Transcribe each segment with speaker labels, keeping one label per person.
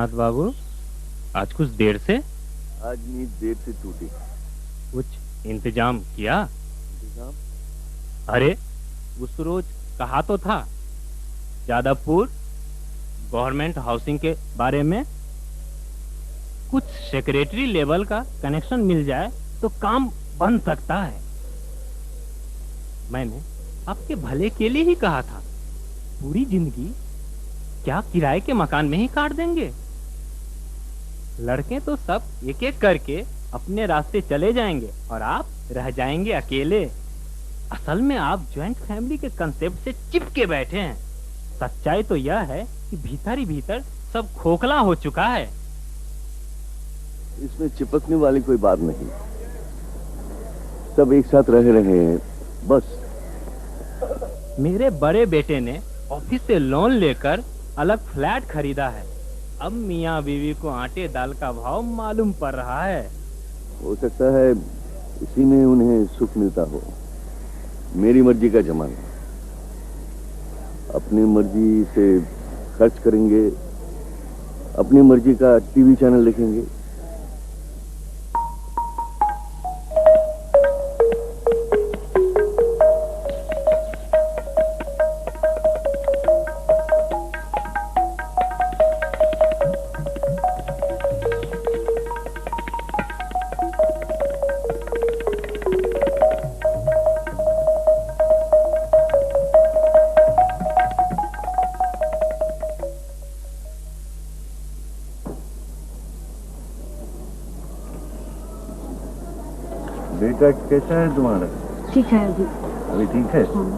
Speaker 1: जगन्नाथ बाबू, आज कुछ देर से?
Speaker 2: आज नींद देर से टूटी।
Speaker 1: कुछ इंतजाम किया?
Speaker 2: इंतजाम?
Speaker 1: अरे उस रोज कहा तो था जादवपुर गवर्नमेंट हाउसिंग के बारे में। कुछ सेक्रेटरी लेवल का कनेक्शन मिल जाए तो काम बन सकता है। मैंने आपके भले के लिए ही कहा था। पूरी जिंदगी क्या किराए के मकान में ही काट देंगे? लड़के तो सब एक एक करके अपने रास्ते चले जाएंगे और आप रह जाएंगे अकेले। असल में आप ज्वाइंट फैमिली के कंसेप्ट से चिपके बैठे हैं। सच्चाई तो यह है कि भीतर ही भीतर सब खोखला हो चुका है।
Speaker 2: इसमें चिपकने वाली कोई बात नहीं। सब एक साथ रह रहे हैं बस।
Speaker 1: मेरे बड़े बेटे ने ऑफिस से लोन लेकर अलग फ्लैट खरीदा है। अब मियाँ बीवी को आटे दाल का भाव मालूम पड़ रहा है।
Speaker 2: हो सकता है इसी में उन्हें सुख मिलता हो। मेरी मर्जी का जमाना। अपनी मर्जी से खर्च करेंगे, अपनी मर्जी का टीवी चैनल देखेंगे। बेटा कैसा है तुम्हारा?
Speaker 3: ठीक है अभी।
Speaker 2: अभी ठीक है?
Speaker 3: हाँ।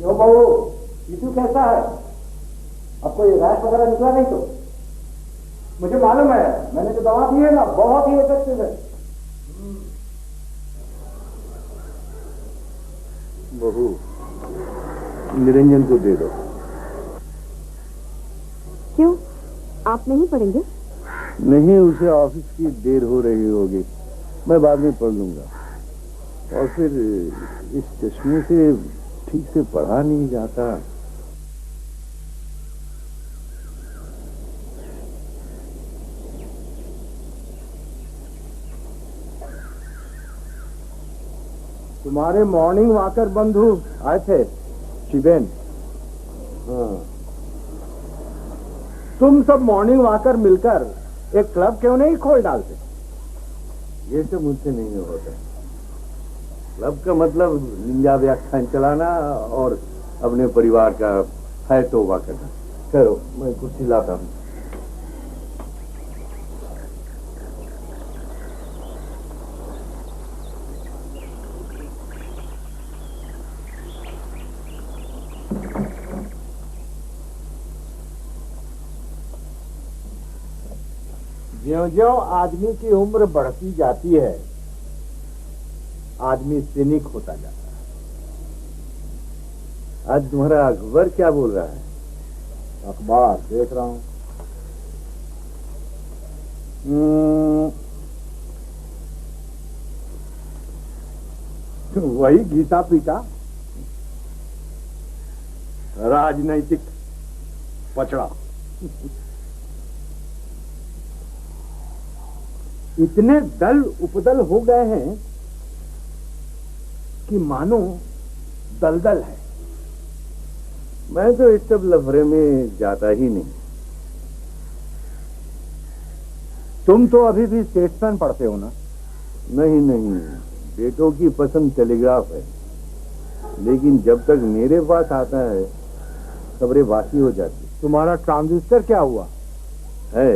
Speaker 4: क्यों बहू, यीशु कैसा है? अब कोई रैश वगैरह निकला नहीं तो? मुझे मालूम है, मैंने जो दवा दी है ना बहुत ही इफेक्टिव है।
Speaker 2: बहू, निरंजन को दे दो।
Speaker 3: क्यों, आप नहीं पढ़ेंगे?
Speaker 2: नहीं, उसे ऑफिस की देर हो रही होगी, मैं बाद में पढ़ लूंगा। और फिर इस चश्मे से ठीक से पढ़ा नहीं जाता।
Speaker 4: तुम्हारे मॉर्निंग वॉकर बंधु आए थे, शिवेन। हाँ, तुम सब मॉर्निंग वॉकर मिलकर एक क्लब क्यों नहीं खोल डालते?
Speaker 2: ये सब मुझसे नहीं होता। क्लब का मतलब निंजा व्याख्यान चलाना और अपने परिवार का है तौबा करना। चलो मैं कुर्सी लाता हूँ।
Speaker 4: ज्यों-ज्यों आदमी की उम्र बढ़ती जाती है, आदमी सिनिक होता जाता है।
Speaker 2: आज तुम्हारा अकबर क्या बोल रहा है?
Speaker 4: अखबार देख रहा हूं। वही गीता पीता, राजनैतिक पचड़ा। इतने दल उपदल हो गए हैं कि मानो दलदल है।
Speaker 2: मैं तो इस सब लफड़े में जाता ही नहीं।
Speaker 4: तुम तो अभी भी स्टेट्समैन पढ़ते हो ना?
Speaker 2: नहीं नहीं, बेटों की पसंद टेलीग्राफ है, लेकिन जब तक मेरे पास आता है खबरें बासी हो जाती।
Speaker 4: तुम्हारा ट्रांजिस्टर क्या हुआ
Speaker 2: है?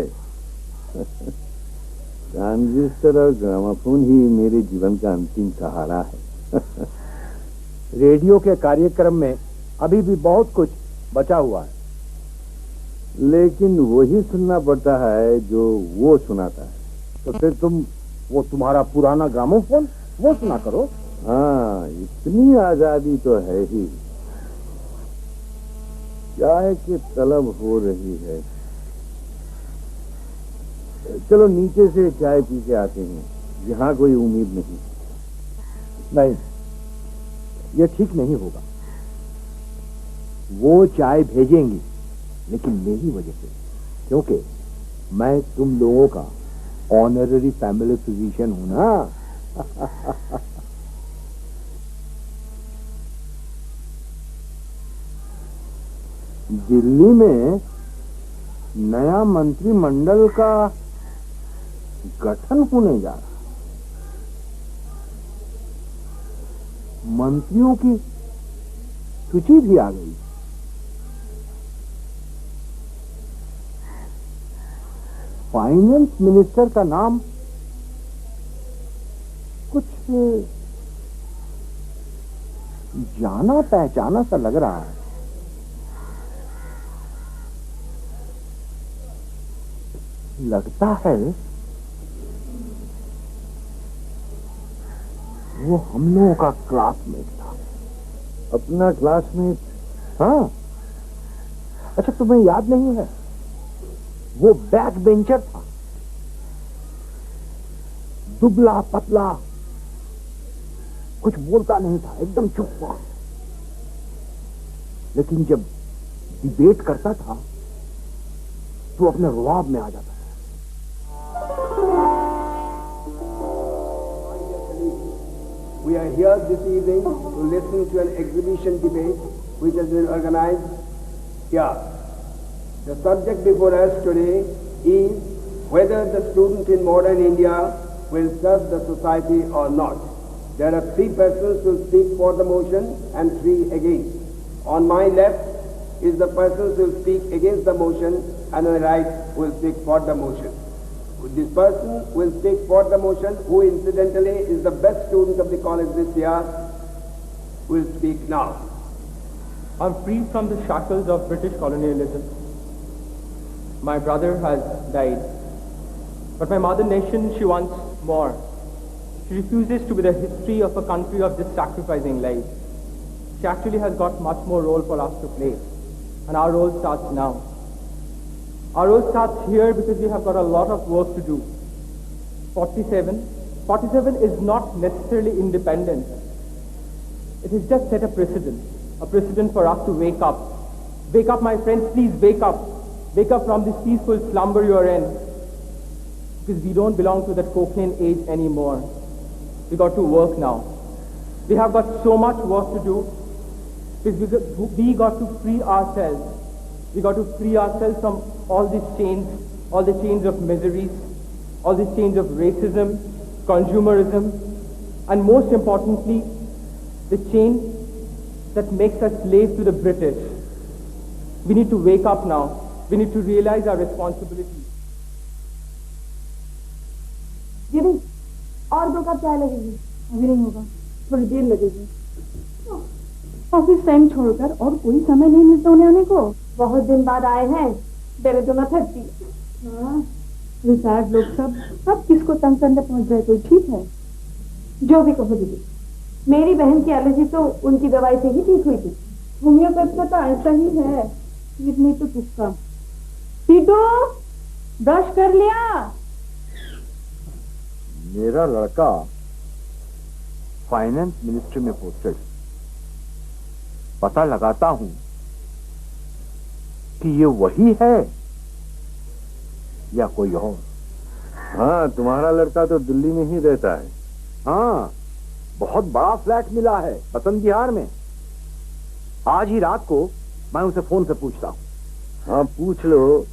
Speaker 2: ट्रांजिस्टर और ग्रामाफोन ही मेरे जीवन का अंतिम सहारा है।
Speaker 4: रेडियो के कार्यक्रम में अभी भी बहुत कुछ बचा हुआ है,
Speaker 2: लेकिन वही सुनना पड़ता है जो वो सुनाता है।
Speaker 4: तो फिर तुम वो तुम्हारा पुराना ग्रामोफोन वो सुना करो।
Speaker 2: हाँ, इतनी आजादी तो है ही। चाय की तलब हो रही है। चलो नीचे से चाय पी के आते हैं, यहाँ कोई उम्मीद नहीं।
Speaker 4: नहीं, ये ठीक नहीं होगा। वो चाय भेजेंगी, लेकिन मेरी वजह से, क्योंकि मैं तुम लोगों का ऑनररी फैमिली फिजिशियन हूं ना। दिल्ली में नया मंत्रिमंडल का गठन होने जा रहा। मंत्रियों की सूची भी आ गई। फाइनेंस मिनिस्टर का नाम कुछ जाना पहचाना सा लग रहा है। लगता है वो हम लोगों का क्लासमेट था।
Speaker 2: अपना क्लासमेट?
Speaker 4: हाँ। अच्छा, तुम्हें याद नहीं है? वो बैक बेंचर था, दुबला पतला, कुछ बोलता नहीं था, एकदम चुप था। लेकिन जब डिबेट करता था तो अपने रुआब में आ जाता था।
Speaker 5: We are here this evening to listen to an exhibition debate which has been organized here. The subject before us today is whether the student in modern India will serve the society or not. There are three persons who will speak for the motion and three against. On my left is the person who will speak against the motion, and on the right who will speak for the motion. This person will speak for the motion, who incidentally is the best student of the college this year, will speak now.
Speaker 1: I'm freed from the shackles of British colonialism. My brother has died, but my mother nation, she wants more. She refuses to be the history of a country of just sacrificing lives. She actually has got much more role for us to play, and our role starts now. Our role starts here because we have got a lot of work to do. 47 is not necessarily independence. It has just set a precedent for us to wake up. Wake up, my friends, please wake up. Wake up from this peaceful slumber you are in. Because we don't belong to that cocaine age anymore. We got to work now.
Speaker 6: We have got so much work to do. We got to free ourselves. We got to free ourselves from all these chains, all the chains of miseries, all the chains of racism, consumerism, and most importantly, the chain that makes us slaves to the British. We need to wake up now. We need to realize our responsibility.
Speaker 3: दीदी, और 2 cup चाय लगेगी? अभी नहीं होगा, थोड़ी देर लगेगी। Office time छोड़कर और कोई समय नहीं मिलता उन्हें आने को। बहुत दिन बाद आए हैं, मेरे तो न थकती। हाँ, रिटायर्ड लोग सब किसको तंग करने पहुंच जाए, कोई ठीक है? जो भी कहो दीदी, मेरी बहन की एलर्जी तो उनकी दवाई से ही ठीक हुई थी। होम्योपैथ का तो ऐसा ही है, फिर नहीं तो तुक्का। पीटू, ब्रश कर लिया?
Speaker 2: मेरा लड़का फाइनेंस मिनिस्ट्री में पोस्टेड। पता लगाता हूं कि ये वही है या कोई और। हाँ, तुम्हारा लड़का तो दिल्ली में ही रहता है। हाँ, बहुत बड़ा फ्लैट मिला है पतन विहार में। आज ही रात को मैं उसे फोन से पूछता हूँ। हाँ, पूछ लो,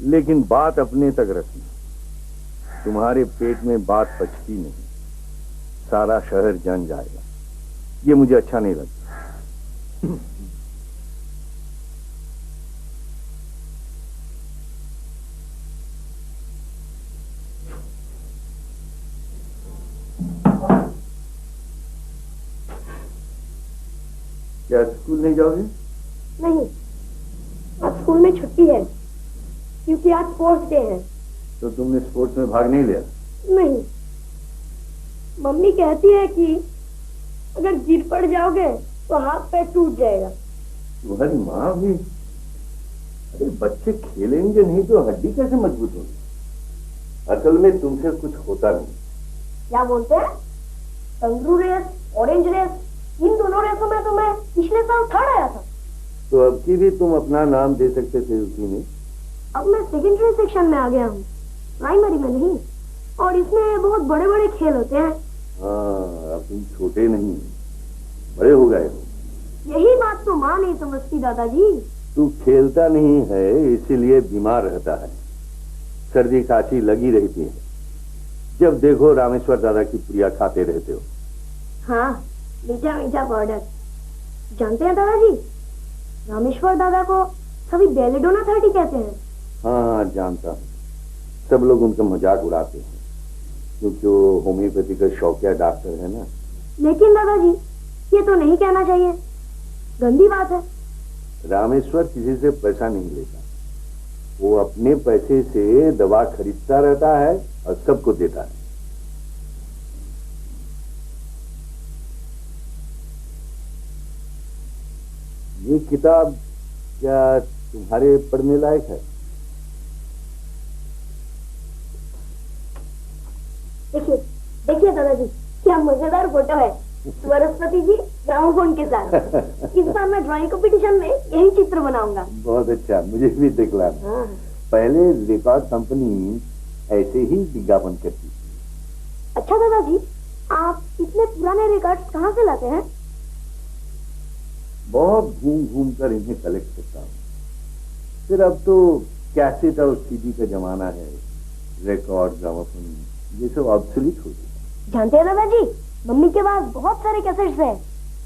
Speaker 2: लेकिन बात अपने तक रखना। तुम्हारे पेट में बात पचती नहीं, सारा शहर जान जाएगा। ये मुझे अच्छा नहीं लगता। क्या स्कूल नहीं जाओगे?
Speaker 3: नहीं, आज स्कूल में छुट्टी है क्योंकि आज स्पोर्ट्स डे है।
Speaker 2: तो तुमने स्पोर्ट्स में भाग नहीं लिया?
Speaker 3: नहीं, मम्मी कहती है कि अगर गिर पड़ जाओगे तो हाथ पैर टूट जाएगा।
Speaker 2: तुम्हारी माँ भी? अरे बच्चे खेलेंगे नहीं तो हड्डी कैसे मजबूत होगी? असल में तुमसे कुछ होता नहीं।
Speaker 3: क्या बोलते हैं? कंगारू रेस, ऑरेंज रेस, इन दोनों रेसों में तो मैं पिछले साल थर्ड आया था।
Speaker 2: तो अब की भी तुम अपना नाम दे सकते थे उसी में।
Speaker 3: अब मैं सेकेंडरी सेक्शन में आ गया हूँ, प्राइमरी में नहीं। और इसमें बहुत बड़े बड़े खेल होते हैं।
Speaker 2: हाँ, अब तुम छोटे नहीं, बड़े हो गए हो।
Speaker 3: यही बात तो माँ नहीं समझती दादाजी।
Speaker 2: तू खेलता नहीं है इसीलिए बीमार रहता है, सर्दी खांसी लगी रहती है। जब देखो रामेश्वर दादा की पुड़िया खाते रहते हो।
Speaker 3: हाँ, मीठा मीठा पाउडर। जानते हैं दादाजी, रामेश्वर दादा को सभी बेलेडोना 30 कहते हैं।
Speaker 2: हाँ, जानता हूँ। सब लोग उनका मजाक उड़ाते हैं क्योंकि वो होम्योपैथी का शौकिया डॉक्टर है ना।
Speaker 3: लेकिन दादाजी, ये तो नहीं कहना चाहिए, गंदी बात है।
Speaker 2: रामेश्वर किसी से पैसा नहीं लेता, वो अपने पैसे से दवा खरीदता रहता है और सबको देता है। ये किताब क्या तुम्हारे पढ़ने लायक है?
Speaker 3: देखिए देखिए दादाजी, क्या मजेदार फोटो है, सरस्वती जी ग्रामोफोन के साथ। इस बार मैं ड्राइंग कंपटीशन में यही चित्र बनाऊंगा।
Speaker 2: बहुत अच्छा, मुझे भी दिखलाना।
Speaker 3: हाँ।
Speaker 2: पहले रिकॉर्ड कंपनी ऐसे ही विज्ञापन करती थी।
Speaker 3: अच्छा दादाजी, आप इतने पुराने रिकॉर्ड्स कहाँ से लाते हैं?
Speaker 2: बहुत घूम घूम कर इन्हें कलेक्ट करता हूँ। फिर अब तो कैसेट और सीडी का जमाना है, रिकॉर्ड ग्रामोफोन ये सब ऑब्सोलीट हो गया।
Speaker 3: जानते हैं दादाजी, मम्मी के पास बहुत सारे कैसेट्स हैं।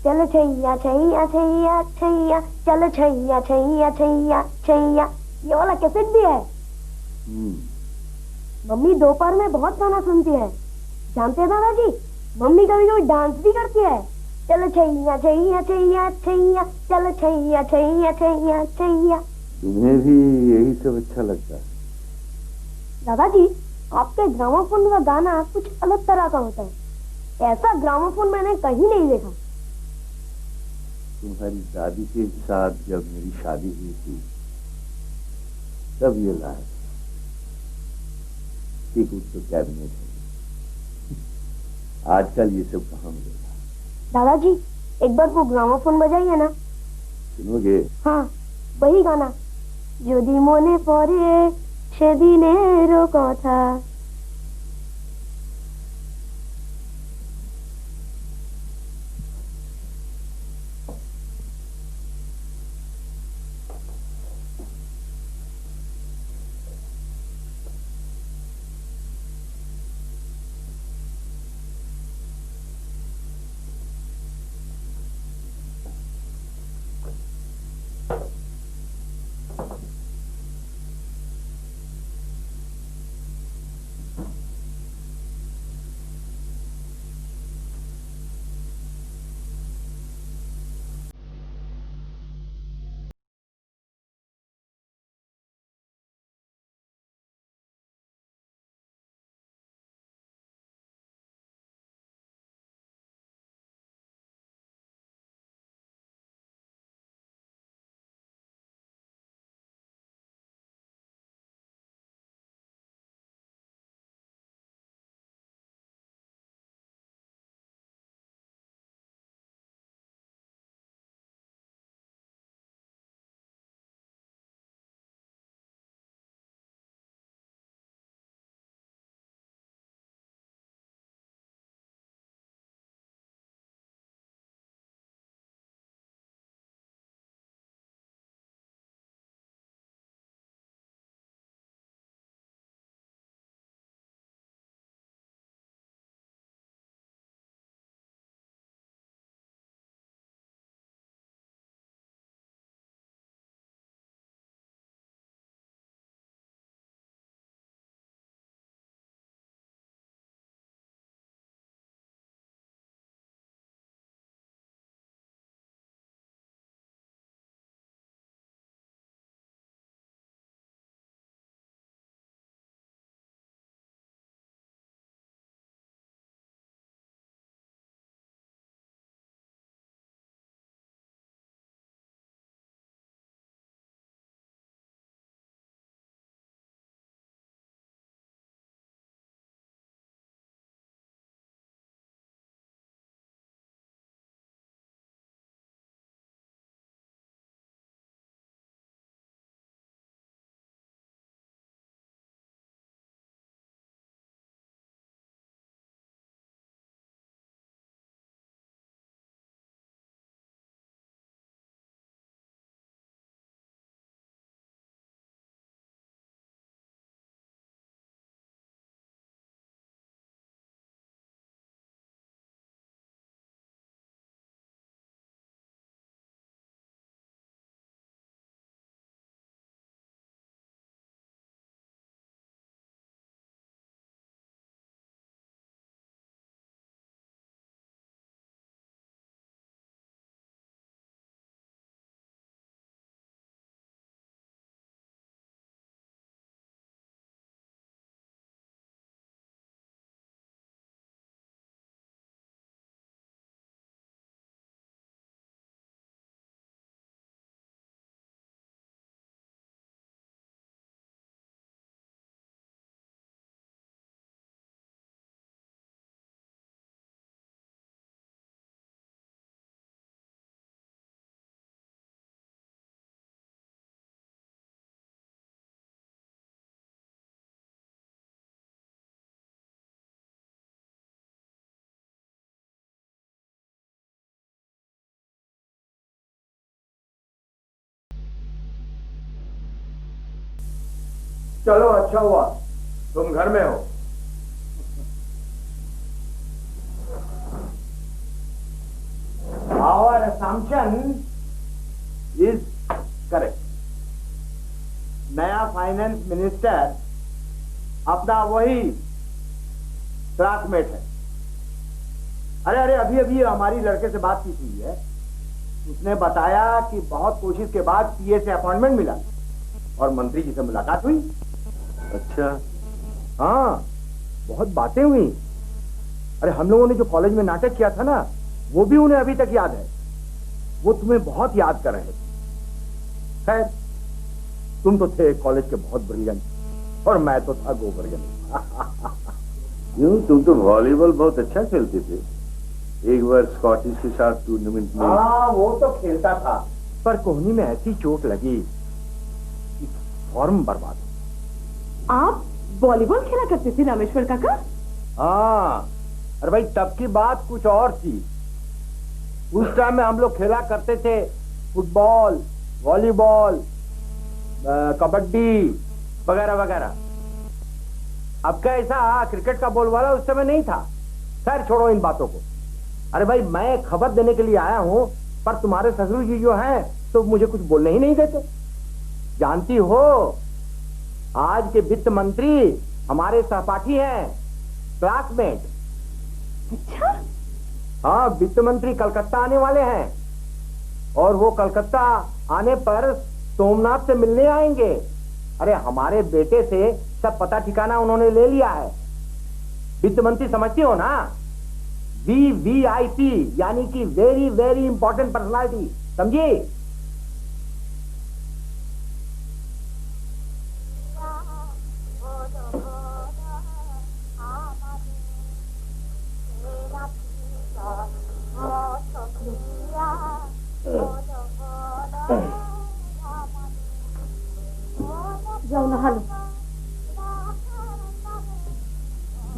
Speaker 3: चलो छैया छैया छैया छैया, चलो छैया छैया छैया छैया, ये वाला कैसेट भी है। मम्मी दोपहर में बहुत गाना सुनती है। जानते हैं दादाजी, मम्मी कभी कभी डांस भी करती है। चलो छैया छैया छैया छैया, चलो छैया छैया छैया छैया।
Speaker 2: तुम्हें भी यही सब अच्छा लगता है?
Speaker 3: दादाजी, आपके ग्रामोफोन का गाना कुछ अलग तरह का होता है। ऐसा ग्रामोफोन मैंने कहीं नहीं देखा।
Speaker 2: तुम्हारी दादी के साथ जब मेरी शादी हुई थी तब ये लाया, ठीक उसको कैबिनेट है। आजकल ये सब कहाँ मिलेगा?
Speaker 3: दादाजी, एक बार वो ग्रामोफोन बजाइए ना।
Speaker 2: सुनोगे?
Speaker 3: हाँ, वही गाना, यदि मने पड़े सेदिनेरो कथा।
Speaker 4: चलो अच्छा हुआ तुम घर में हो। Our assumption is correct. नया फाइनेंस मिनिस्टर अपना वही क्लासमेट है। अरे अभी अभी हमारी लड़के से बातचीत हुई है, उसने बताया कि बहुत कोशिश के बाद पीए से अपॉइंटमेंट मिला और मंत्री जी से मुलाकात हुई।
Speaker 2: अच्छा,
Speaker 4: हाँ बहुत बातें हुई। अरे हम लोगों ने जो कॉलेज में नाटक किया था ना, वो भी उन्हें अभी तक याद है। वो तुम्हें बहुत याद कर रहे थे। खैर तुम तो थे कॉलेज के बहुत ब्रिलियंट और मैं तो था गोबरियन।
Speaker 2: क्यों, तुम तो वॉलीबॉल बहुत अच्छा खेलते थे। एक बार स्कॉटिश के साथ टूर्नामेंट में।
Speaker 4: हाँ वो तो खेलता था, पर कोहनी में ऐसी चोट लगी कि फॉर्म बर्बाद।
Speaker 3: आप वॉलीबॉल खेला करते थे रामेश्वर काका?
Speaker 4: हाँ, अरे भाई तब की बात कुछ और थी। उस टाइम में हम लोग खेला करते थे फुटबॉल, वॉलीबॉल, कबड्डी वगैरह वगैरह। अब का ऐसा क्रिकेट का बॉल वाला उस समय नहीं था। खैर छोड़ो इन बातों को। अरे भाई मैं खबर देने के लिए आया हूं, पर तुम्हारे ससुर जी जो हैं तो मुझे कुछ बोलने ही नहीं देते। जानती हो, आज के वित्त मंत्री हमारे सहपाठी हैं, क्लासमेट।
Speaker 3: अच्छा?
Speaker 4: हाँ, वित्त मंत्री कलकत्ता आने वाले हैं और वो कलकत्ता आने पर सोमनाथ से मिलने आएंगे। अरे हमारे बेटे से सब पता ठिकाना उन्होंने ले लिया है। वित्त मंत्री समझती हो ना, VVIP यानी कि वेरी वेरी इंपॉर्टेंट पर्सनालिटी, समझी?
Speaker 3: जाओ नहा लो।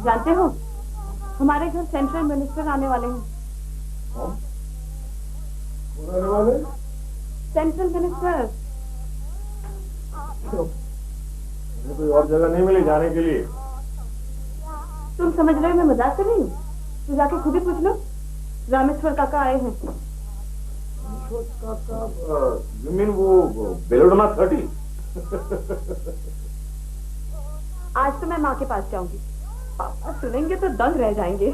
Speaker 3: जानते हो, हमारे घर सेंट्रल मिनिस्टर आने वाले हैं।
Speaker 2: कौन आने वाले?
Speaker 3: Central minister.
Speaker 2: मुझे कोई और जगह नहीं मिली जाने के लिए।
Speaker 3: तुम समझ रहे हो मैं मजाक कर रही हूँ? तो जाके खुद ही पूछ लो। रामेश्वर काका आए हैं।
Speaker 2: रामेश्वर काका? यू मीन वो बेलोडना 30?
Speaker 3: आज तो मैं माँ के पास जाऊंगी। पापा सुनेंगे तो दंग रह जाएंगे।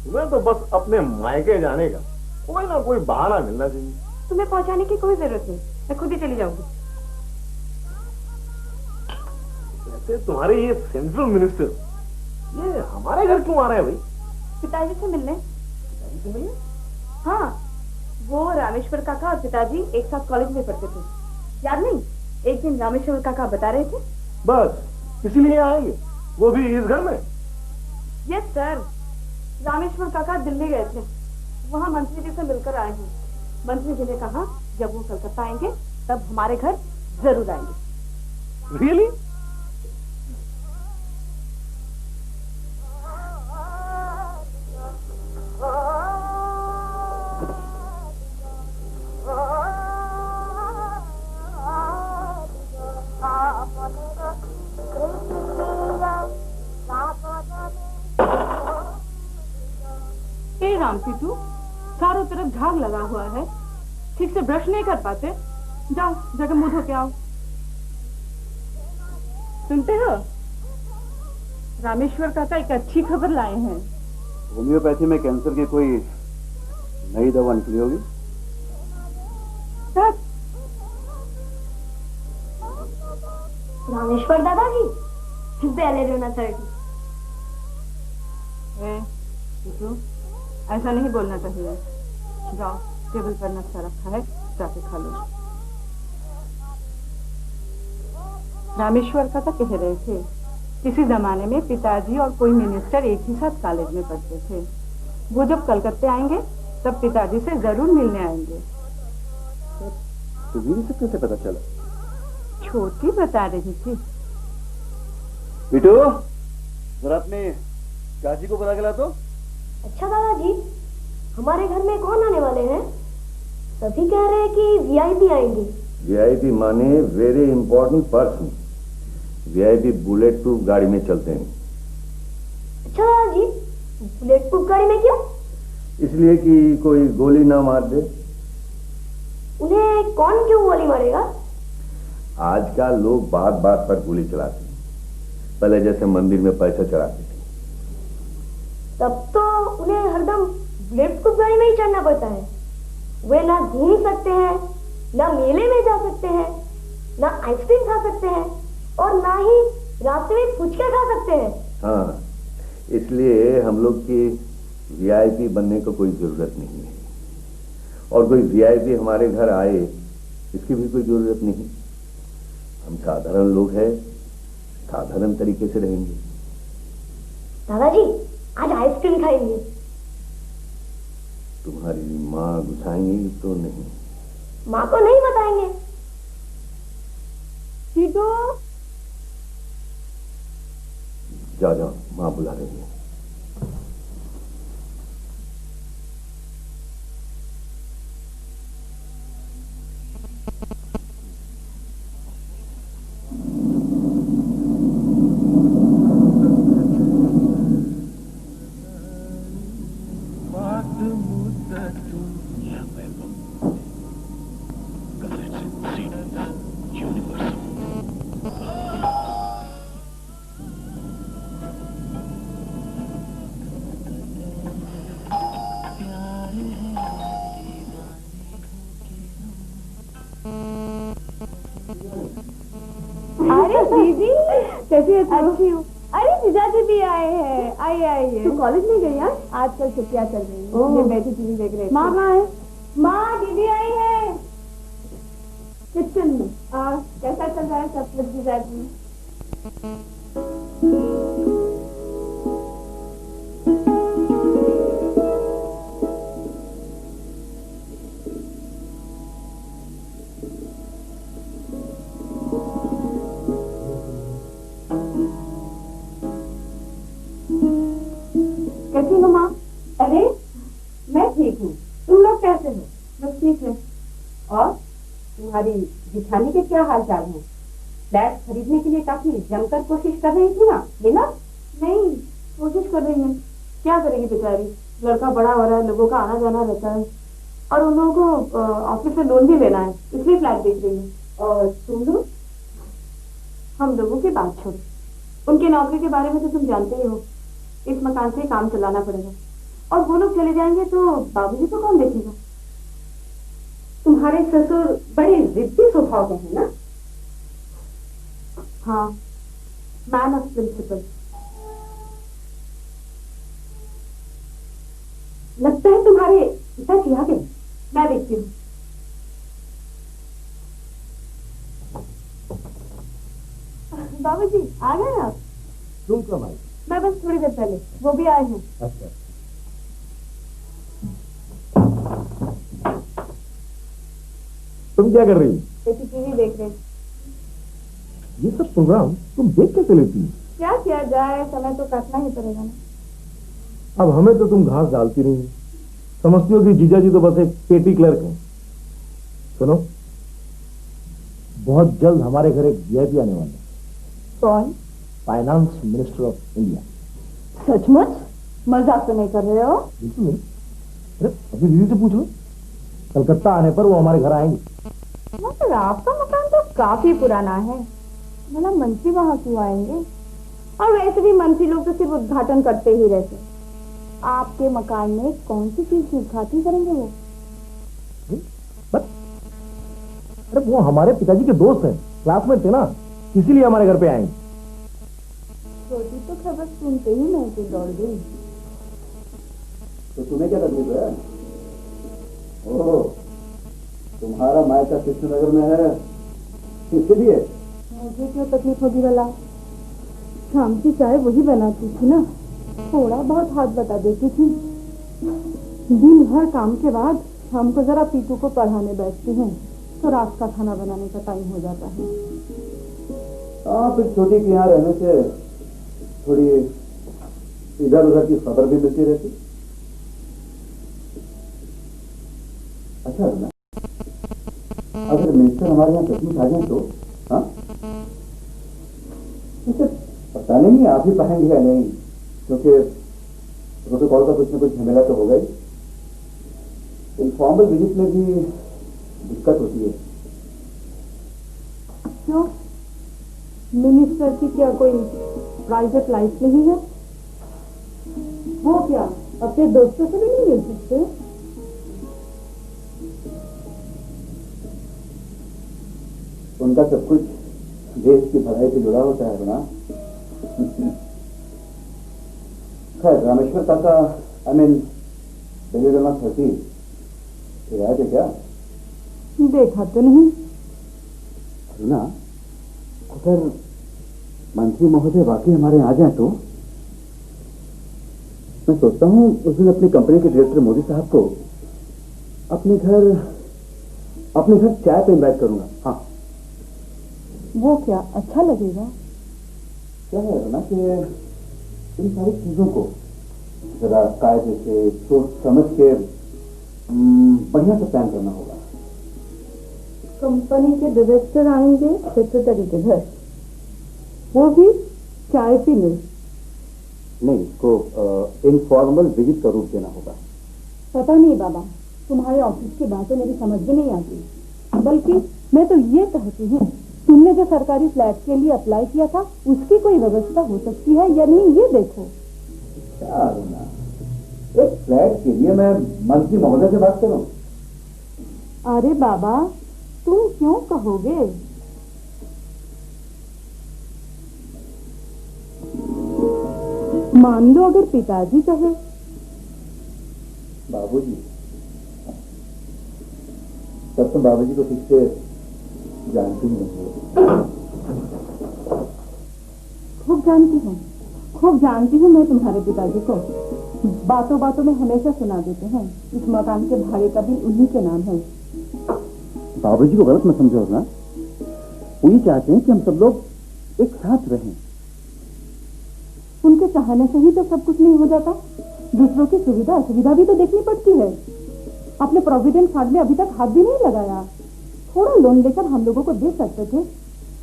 Speaker 2: तुम्हें तो बस अपने मायके जाने का कोई ना कोई बहाना मिलना चाहिए।
Speaker 3: तुम्हें पहुंचाने की कोई जरूरत नहीं, मैं खुद ही चली जाऊंगी।
Speaker 2: वैसे तुम्हारे ये सेंट्रल मिनिस्टर ये हमारे घर क्यों आ रहे हैं भाई?
Speaker 3: पिताजी से मिलने।
Speaker 2: पिताजी से मिलने?
Speaker 3: हाँ, वो रामेश्वर काका और पिताजी एक साथ कॉलेज में पढ़ते थे, याद नहीं? एक दिन रामेश्वर काका बता रहे थे।
Speaker 2: बस इसीलिए आएंगे, वो भी इस घर में?
Speaker 3: यस सर, रामेश्वर काका दिल्ली गए थे, वहाँ मंत्री जी से मिलकर आए हैं। मंत्री जी ने कहा जब वो कलकत्ता आएंगे तब हमारे घर जरूर आएंगे।
Speaker 2: रियली?
Speaker 3: रामसीतू, चारों तरफ झाग लगा हुआ है, ठीक से ब्रश नहीं कर पाते। जाओ जाकर मुंह धो के आओ। सुनते हो, रामेश्वर काका एक अच्छी खबर लाए हैं।
Speaker 2: होम्योपैथी में कैंसर की कोई नई दवा निकली होगी?
Speaker 3: रामेश्वर दादाजी, बेलेरोना 30। ऐसा नहीं बोलना चाहिए। जाओ, टेबल पर नक्शा रखा है, जाके खा लो। रामेश्वर काका कह रहे थे, किसी जमाने में पिताजी और कोई मिनिस्टर एक ही साथ कॉलेज में पढ़ते थे। वो जब कलकत्ते आएंगे तब पिताजी से जरूर मिलने आएंगे।
Speaker 2: तुम्हें से कैसे पता चला?
Speaker 3: छोटी बता रही थी।
Speaker 2: बिटू, जरा अपने चाची को बुला के ला तो।
Speaker 7: अच्छा दादाजी, हमारे घर में कौन आने वाले हैं? सभी कह रहे हैं कि VIP आएंगे।
Speaker 2: VIP माने very important person. VIP bullet proof गाड़ी में चलते हैं।
Speaker 7: अच्छा दादाजी, बुलेट प्रूफ गाड़ी में क्यों?
Speaker 2: इसलिए कि कोई गोली ना मार दे।
Speaker 7: उन्हें कौन क्यों गोली मारेगा?
Speaker 2: आजकल लोग बात बात पर गोली चलाते हैं, पहले जैसे मंदिर में पैसा चढ़ाते थे।
Speaker 7: तब तो उन्हें हरदम बुलेट प्रूफ गाड़ी में ही चढ़ना पड़ता है। वे ना घूम सकते हैं, ना मेले में जा सकते हैं, ना आइसक्रीम खा सकते हैं और ना ही रास्ते में फुचके खा सकते हैं।
Speaker 2: हाँ, इसलिए हम लोग की VIP बनने को कोई जरूरत नहीं है, और कोई VIP हमारे घर आए इसकी भी कोई जरूरत नहीं। हम साधारण लोग हैं, साधारण तरीके से रहेंगे।
Speaker 7: दादाजी, आज आइसक्रीम खाएंगे।
Speaker 2: तुम्हारी माँ गुस्साएंगी तो नहीं?
Speaker 7: माँ को नहीं बताएंगे।
Speaker 3: सीटो,
Speaker 2: जाओ जाओ, माँ बुला रही है।
Speaker 3: दीदी कैसी है? अच्छी हूँ। अरे जीजा जी भी आए हैं। आइए आइए। तू कॉलेज नहीं गई यार? आजकल छुट्टियाँ चल रही हैं। ये बैठी टीवी देख रहे। माँ कहाँ है? माँ दीदी आई है किचन में। कैसा चल रहा है सब कुछ जीजा जी? कैसी हो माँ? अरे मैं ठीक हूँ, तुम लोग कैसे हो? बस ठीक है। और तुम्हारी जिठानी के क्या हाल चाल है? फ्लैट खरीदने के लिए काफी जमकर कोशिश कर रही थी ना, लेना? नहीं, कोशिश कर रही है, क्या करेगी बेचारी, लड़का बड़ा हो रहा है, लोगों का आना जाना रहता है और उन लोगों को ऑफिस से लोन भी लेना है, इसलिए फ्लैट देख रही है। और तुम लोग? हम लोगों की बात छोड़, उनकी नौकरी के बारे में तो तुम जानते ही हो। इस मकान से काम चलाना पड़ेगा और वो लोग चले जाएंगे तो बाबूजी को कौन देखेगा? तुम्हारे ससुर बड़े जिद्दी स्वभाव के हैं ना? हाँ, मैन ऑफ प्रिंसिपल। लगता है तुम्हारे पिताजी आ गए। मैं देखती हूँ। बाबूजी आ गए आप?
Speaker 2: तुम कब आई?
Speaker 3: मैं बस थोड़ी देर पहले, वो भी आए हैं।
Speaker 2: अच्छा, तुम क्या कर रही?
Speaker 3: टीवी देख रहे।
Speaker 2: ये सब प्रोग्राम तुम देख कैसे लेती हो?
Speaker 3: क्या किया जाए, समय तो काटना ही पड़ेगा ना।
Speaker 2: अब हमें तो तुम घास डालती नहीं, समझती हो कि जीजा जी तो बस एक पेटी क्लर्क है। सुनो, बहुत जल्द हमारे घर एक वीआईपी आने वाला है।
Speaker 3: कौन?
Speaker 2: Finance minister of India.
Speaker 3: सचमुच? मजाक तो नहीं कर रहे हो?
Speaker 2: बिल्कुल नहीं। अरे अपनी दीदी से पूछ लो, कलकत्ता आने पर वो हमारे घर आएंगे।
Speaker 3: मगर आपका मकान तो काफी पुराना है, भला मंत्री वहाँ क्यों आएंगे? और वैसे भी मंत्री लोग तो सिर्फ उद्घाटन करते ही रहते। आपके मकान में कौन सी चीज उद्घाटन करेंगे वो?
Speaker 2: अरे वो हमारे पिताजी के दोस्त हैं, क्लासमेट थे ना, इसीलिए हमारे घर पे आएंगे।
Speaker 3: छोटी तो खबर सुनते ही मैं तो दौड़ गई।
Speaker 2: तो तुम्हें क्या तकलीफ है? ओह, तुम्हारा मायका कृष्णनगर में है, इसलिए?
Speaker 3: मुझे क्यों तकलीफ होगी भला? शाम की चाय वही बनाती थी ना, थोड़ा बहुत हाथ बता देती थी। दिन भर काम के बाद शाम को जरा पीटू को पढ़ाने बैठती हूँ तो रात का खाना बनाने का टाइम हो जाता है।
Speaker 2: हाँ, फिर छोटी के यहाँ रहने से थोड़ी इधर उधर की खबर भी मिलती रहती। अच्छा ना, अगर मिनिस्टर हमारे यहाँ सचमुच आ जाए तो? हाँ, पता नहीं आप ही पाएंगे या नहीं, क्योंकि प्रोटोकॉल का कुछ न कुछ झमेला तो होगा ही। इनफॉर्मल विजिट में भी दिक्कत होती है।
Speaker 3: क्यों? मिनिस्टर की क्या कोई प्राइवेट लाइफ नहीं है? वो क्या अपने दोस्तों से भी नहीं मिल सकते?
Speaker 2: उनका सब कुछ देश की भलाई से जुड़ा होता है ना। खैर, रामेश्वर काका, आई मीन बेलेडोना 30 आए थे क्या?
Speaker 3: देखा तो नहीं।
Speaker 2: ना, अगर मंत्री महोदय वाकई हमारे यहाँ आ जाए तो मैं सोचता हूँ उस दिन अपनी कंपनी के डायरेक्टर मोदी साहब को अपने घर चाय पे इनवाइट करूंगा। हाँ,
Speaker 3: वो क्या अच्छा लगेगा?
Speaker 2: क्या है ना कि इन सारी चीजों को जरा कायदे से सोच समझ के बढ़िया से प्लान करना होगा।
Speaker 3: कंपनी के डायरेक्टर आएंगे सेक्रेटरी के घर, वो भी चाय पीने?
Speaker 2: नहीं, इसको इनफॉर्मल विजिट का रूप देना होगा।
Speaker 3: पता नहीं बाबा, तुम्हारे ऑफिस की बातें मेरी समझ में नहीं आती। बल्कि मैं तो ये कहती हूँ, तुमने जो सरकारी फ्लैट के लिए अप्लाई किया था उसकी कोई व्यवस्था हो सकती है या नहीं, ये देखो।
Speaker 2: क्या ना, एक फ्लैट के लिए मैं मंत्री महोदय से बात करूं?
Speaker 3: अरे बाबा, तुम क्यों कहोगे? मान लो अगर पिताजी कहे।
Speaker 2: बाबूजी, तब तो बाबूजी को ठीक से जानती ही नहीं हो।
Speaker 3: खूब जानती हूँ मैं तुम्हारे पिताजी को। बातों बातों में हमेशा सुना देते हैं इस मकान के भाड़े का बिल उन्हीं के नाम है।
Speaker 2: बाबूजी को गलत मत समझो ना, वो ये चाहते हैं कि हम सब लोग एक साथ रहें।
Speaker 3: उनके चाहने से ही तो सब कुछ नहीं हो जाता। दूसरों की सुविधा असुविधा भी तो देखनी पड़ती है। अपने प्रोविडेंट फंड में अभी तक हाथ भी नहीं लगाया। थोड़ा लोन लेकर हम लोगों को दे सकते थे।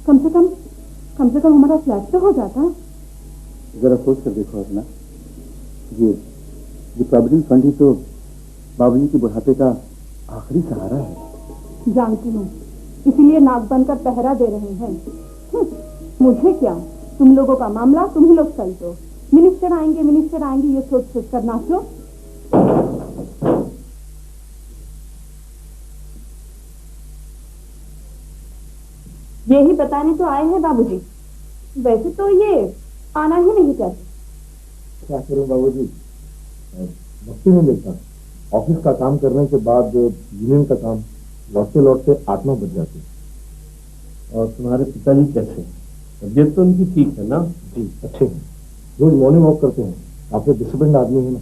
Speaker 3: कम से कम हमारा फ्लैट तो हो जाता।
Speaker 2: जरा सोच कर देखो अपना, ये प्रोविडेंट फंड ही तो बाबूजी के बुढ़ापे का आखिरी सहारा है।
Speaker 3: जानती हूँ, इसीलिए नाक बनकर पहरा दे रहे हैं। मुझे क्या, तुम लोगों का मामला तुम ही लोग सही दो। मिनिस्टर आएंगे ये सोच कर नाचो। यही बताने तो आए हैं बाबूजी। वैसे तो ये आना ही नहीं चाहते।
Speaker 2: क्या करूं बाबूजी, वक्त ही नहीं मिलता। ऑफिस का काम करने के बाद यूनियन का काम, लौटते 8-9 बज जाते। और तुम्हारे पिताजी कैसे? तबियत तो उनकी ठीक है ना? जी अच्छे हैं, रोज मॉर्निंग वॉक करते हैं। काफी डिसिप्लिन आदमी है ना।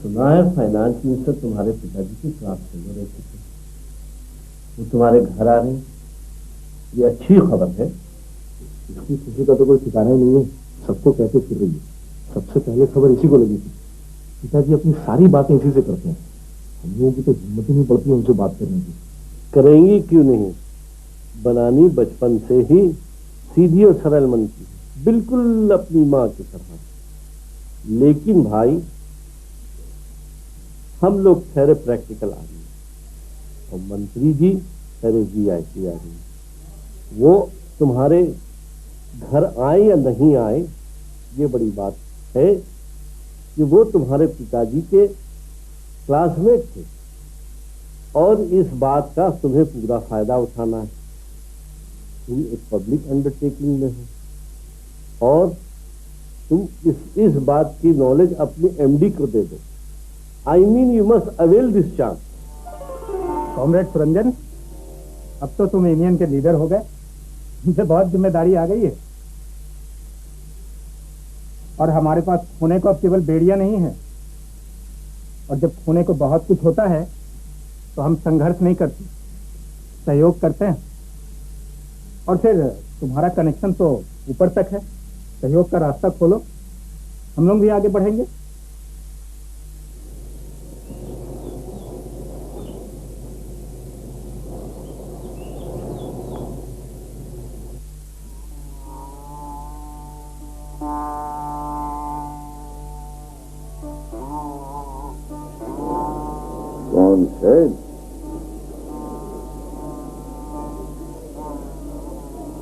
Speaker 2: सुना है फाइनेंस मिनिस्टर तुम्हारे पिताजी की क्लास फेलो रहते थे, वो तुम्हारे घर आ रहे हैं, ये अच्छी खबर है। इसकी खुशी का तो कोई ठिकाना ही नहीं है, सबको कहते फिर रही है। सबसे पहले खबर इसी को लगी थी। पिताजी अपनी सारी बातें इसी से करते हैं। हम लोगों की तो हिम्मत ही नहीं पड़ती उनसे बात करने की।
Speaker 8: करेंगी क्यों नहीं, बनानी बचपन से ही सीधी और सरल मन की, बिल्कुल अपनी माँ की तरह। लेकिन भाई, हम लोग ठहरे प्रैक्टिकल आदमी और मंत्री जी ठहरे VIP आदमी। वो तुम्हारे घर आए या नहीं आए, ये बड़ी बात है कि वो तुम्हारे पिताजी के क्लासमेट थे और इस बात का तुम्हें पूरा फायदा उठाना है। तुम एक पब्लिक अंडरटेकिंग में हो और तुम इस बात की नॉलेज अपने MD को दे दो। I mean you must avail this chance.
Speaker 6: Comrade Suranjan, अब तो तुम यूनियन के लीडर हो गए, तुमसे बहुत जिम्मेदारी आ गई है। और हमारे पास खोने को अब केवल बेड़ियां नहीं है, और जब खोने को बहुत कुछ होता है तो हम संघर्ष नहीं करते, सहयोग करते हैं। और फिर तुम्हारा कनेक्शन तो ऊपर तक है, सहयोग का रास्ता खोलो, हम लोग भी आगे बढ़ेंगे।
Speaker 2: कौन है?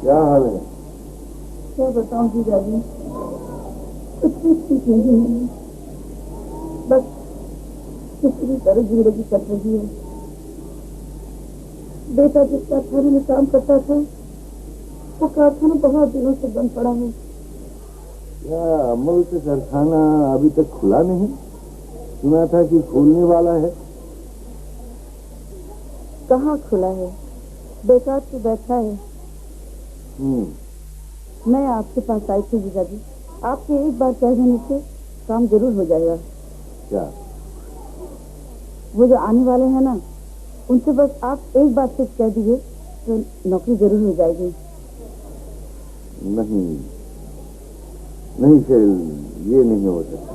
Speaker 2: क्या हाल है?
Speaker 3: क्या बताऊं जीजाजी, कुछ भी ठीक नहीं है। बस किसी तरह जिंदगी कट रही है। बेटा जिस कारखाने में काम करता था, वो कारखाना बहुत दिनों से बंद पड़ा है।
Speaker 2: क्या अमल से कारखाना अभी तक खुला नहीं? सुना था कि खुलने वाला है।
Speaker 3: कहाँ खुला है, बेकार से बैठा है। मैं आपके पास आई थी जीजाजी, आपके एक बार कह देने से काम जरूर हो जाएगा।
Speaker 2: क्या?
Speaker 3: वो जो आने वाले हैं ना, उनसे बस आप एक बार सिर्फ कह दीजिए तो नौकरी जरूर हो जाएगी।
Speaker 2: नहीं फिर ये नहीं हो सकता।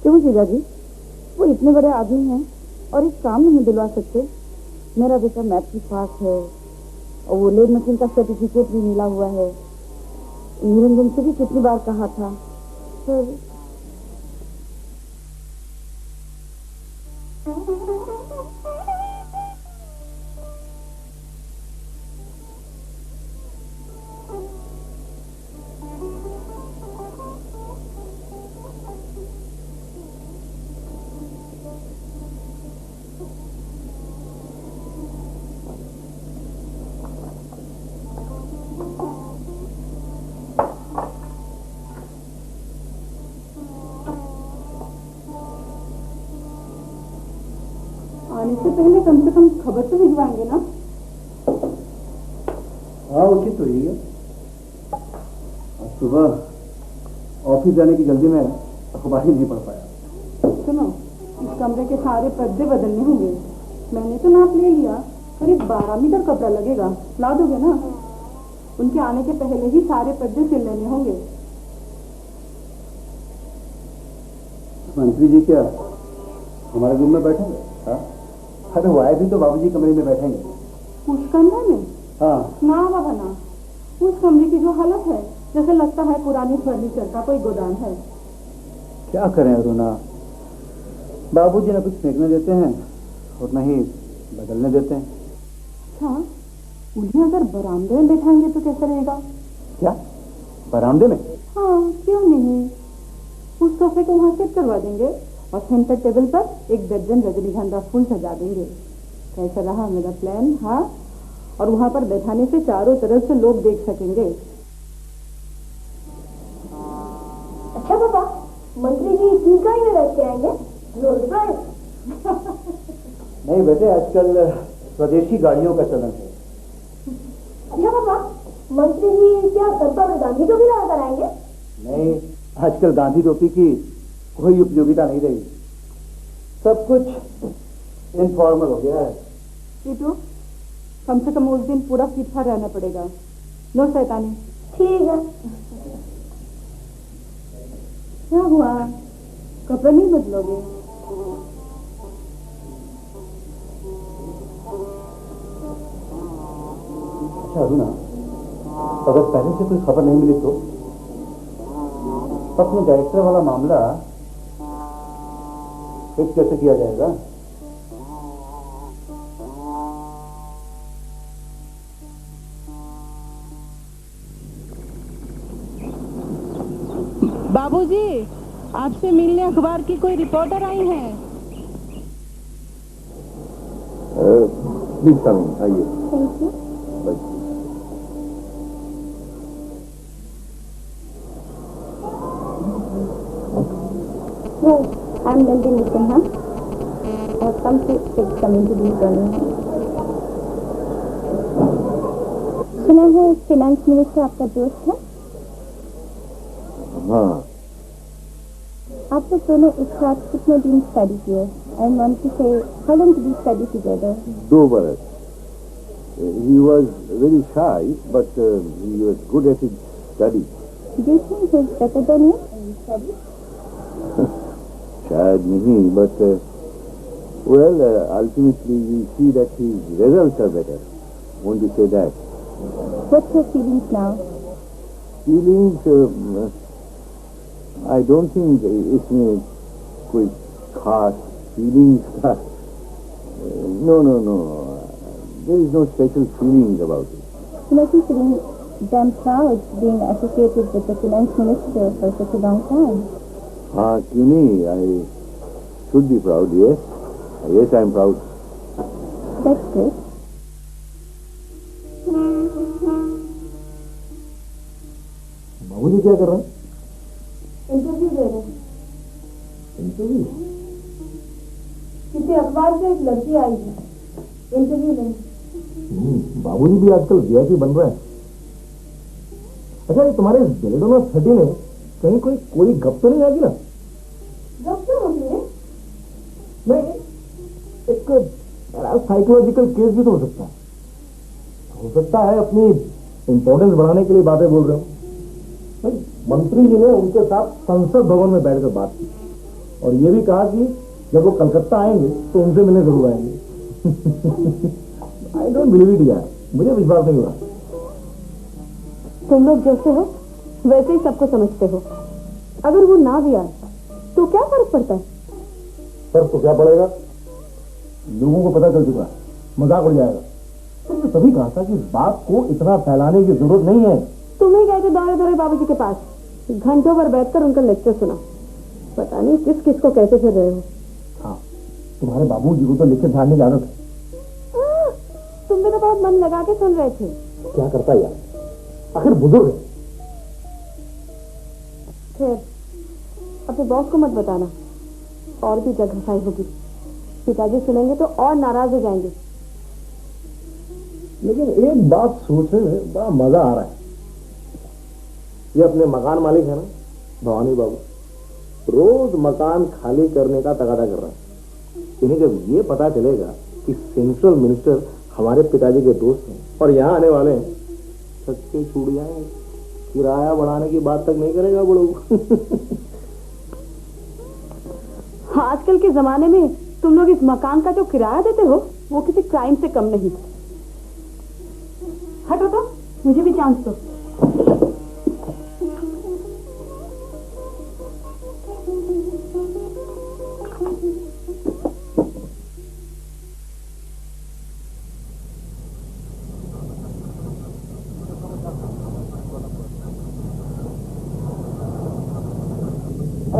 Speaker 3: क्यों जीजाजी, वो इतने बड़े आदमी हैं और एक काम नहीं दिलवा सकते? मेरा बेटा मैट्रिक पास है और वो लेड मशीन का सर्टिफिकेट भी मिला हुआ है। निरंजन से भी कितनी बार कहा था, सर उससे पहले कम से कम खबर तो भिजवाएंगे ना।
Speaker 4: हाँ उचित तो ही है। आज सुबह ऑफिस जाने की जल्दी में अखबार ही नहीं पढ़ पाया।
Speaker 3: सुनो, इस कमरे के सारे पर्दे बदलने होंगे। मैंने तो नाप ले लिया, करीब 12 मीटर कपड़ा लगेगा। ला दोगे ना? उनके आने के पहले ही सारे पर्दे सिल लेने होंगे।
Speaker 4: मंत्री जी क्या हमारे रूम में बैठेंगे? हाँ, अरे वो आए भी तो बाबूजी कमरे में बैठेंगे।
Speaker 3: उस कमरे में?
Speaker 4: हाँ।
Speaker 3: ना बाबा ना, उस कमरे की जो हालत है जैसे लगता है पुरानी फर्नीचर का कोई गोदाम है।
Speaker 4: क्या करें अरुणा, बाबूजी न कुछ फेंकने देते हैं और न ही बदलने देते हैं।
Speaker 3: अच्छा, उन्हें अगर बरामदे में बैठाएंगे तो कैसा रहेगा?
Speaker 4: क्या बरामदे में?
Speaker 3: हाँ, क्यों नहीं। उस सोफे को वहाँ सेट करवा देंगे और सेंटर टेबल पर 1 दर्जन रजनीगंधा फूल सजा देंगे। कैसा रहा मेरा प्लान? हाँ, और वहाँ पर बैठाने से चारों तरफ से लोग देख सकेंगे।
Speaker 7: अच्छा पापा, मंत्री जी किस गाड़ी में बैठ के आएंगे? Rolls Royce?
Speaker 4: नहीं बेटे, आजकल स्वदेशी गाड़ियों का चलन है।
Speaker 7: अच्छा पापा, मंत्री जी क्या सर पर गांधी टोपी लगा कर आएंगे?
Speaker 4: नहीं, आजकल गांधी टोपी की कोई उपयोगिता नहीं रही। सब कुछ इनफॉर्मल हो गया है।
Speaker 3: टीटू, कम से कम उस दिन पूरा फिट रहना पड़ेगा। नो शैतानी।
Speaker 7: ठीक है।
Speaker 3: क्या हुआ, कपड़े नहीं बदलोगे?
Speaker 4: अच्छा अरुणा, अगर पहले से कोई खबर नहीं मिली तो अपने डायरेक्टर वाला मामला फिक्स कैसे किया जाएगा?
Speaker 3: बाबूजी, आपसे मिलने अखबार की कोई रिपोर्टर आई है।
Speaker 2: प्लीज कम इन, आइए।
Speaker 7: Thank you. Yes, I'm Nandini Sinha. I've come to take some interviews on you. सुना है फाइनेंस मिनिस्टर आपका दोस्त है?
Speaker 2: हाँ।
Speaker 7: आप लोग दोनों एक साथ कितने दिन स्टडी किए? I want to say, how long did you study together?
Speaker 2: 2 बरस। He was very shy, but he was good at his study.
Speaker 7: Do you think he's better than you in study?
Speaker 2: शायद नहीं, but ultimately we see that his results are better. Won't you say that?
Speaker 7: What's your feelings now?
Speaker 2: Feelings, I don't think इसमें कोई खास feelings का no. There is no special feelings about it.
Speaker 7: You must be feeling damn proud being associated with the finance minister for such a long time.
Speaker 2: हाँ, क्यों नहीं? I should be proud. Yes, I am proud.
Speaker 7: That's good.
Speaker 8: बाबूजी क्या कर रहे हैं?
Speaker 3: Interview दे रहे हैं।
Speaker 8: इंटरव्यू?
Speaker 3: किसी अखबार से एक लड़की आई है इंटरव्यू लेने।
Speaker 8: बाबूजी भी आजकल वीआईपी बन रहे हैं। अच्छा, ये तुम्हारे बेलेडोना 30 में कहीं कोई गप तो नहीं आएगी ना?
Speaker 3: गप क्यों होती है?
Speaker 8: नहीं, एक साइकोलॉजिकल केस भी तो हो सकता है। अपनी इंपॉर्टेंस बढ़ाने के लिए बातें बोल रहे हो। मंत्री जी ने उनके साथ संसद भवन में बैठकर बात की और ये भी कहा कि जब वो कलकत्ता आएंगे तो उनसे मिलने जरूर आएंगे। आई डोंट बिलीव इट यार, मुझे विश्वास नहीं हो रहा।
Speaker 3: तुम लोग जैसे हो वैसे ही सबको समझते हो। अगर वो ना भी आए तो क्या फर्क पड़ता है?
Speaker 8: फर्क तो क्या पड़ेगा, लोगों को पता चल चुका है, मजाक उड़ जाएगा। तुमने तभी कहा था कि इस बात को इतना फैलाने की जरूरत नहीं है।
Speaker 3: तुम्हें गए थे दौरे दौरे बाबूजी के पास, घंटों भर बैठकर उनका लेक्चर सुना। पता नहीं किस किस को कैसे फिर रहे हो।
Speaker 8: हाँ, तुम्हारे बाबूजी को तो लिखे ध्यान की आदत है।
Speaker 3: तुम भी तो बहुत मन लगा के सुन रहे थे।
Speaker 8: क्या करता यार, आखिर बुजुर्ग है।
Speaker 3: खैर, अपने बॉस को मत बताना, और भी जगह खाई होगी। पिताजी सुनेंगे तो और नाराज हो जाएंगे।
Speaker 8: लेकिन एक बात सोचने में बड़ा मजा आ रहा है। ये अपने मकान मालिक है ना भवानी बाबू, रोज मकान खाली करने का तगादा कर रहा है। इन्हें जब ये पता चलेगा कि सेंट्रल मिनिस्टर हमारे पिताजी के दोस्त हैं और यहाँ आने वाले हैं, सच्चे छूट जाएंगे। किराया बढ़ाने की बात तक नहीं करेगा बड़ू।
Speaker 3: आजकल के जमाने में तुम लोग इस मकान का जो किराया देते हो वो किसी क्राइम से कम नहीं। हटो तो, मुझे भी चांस दो।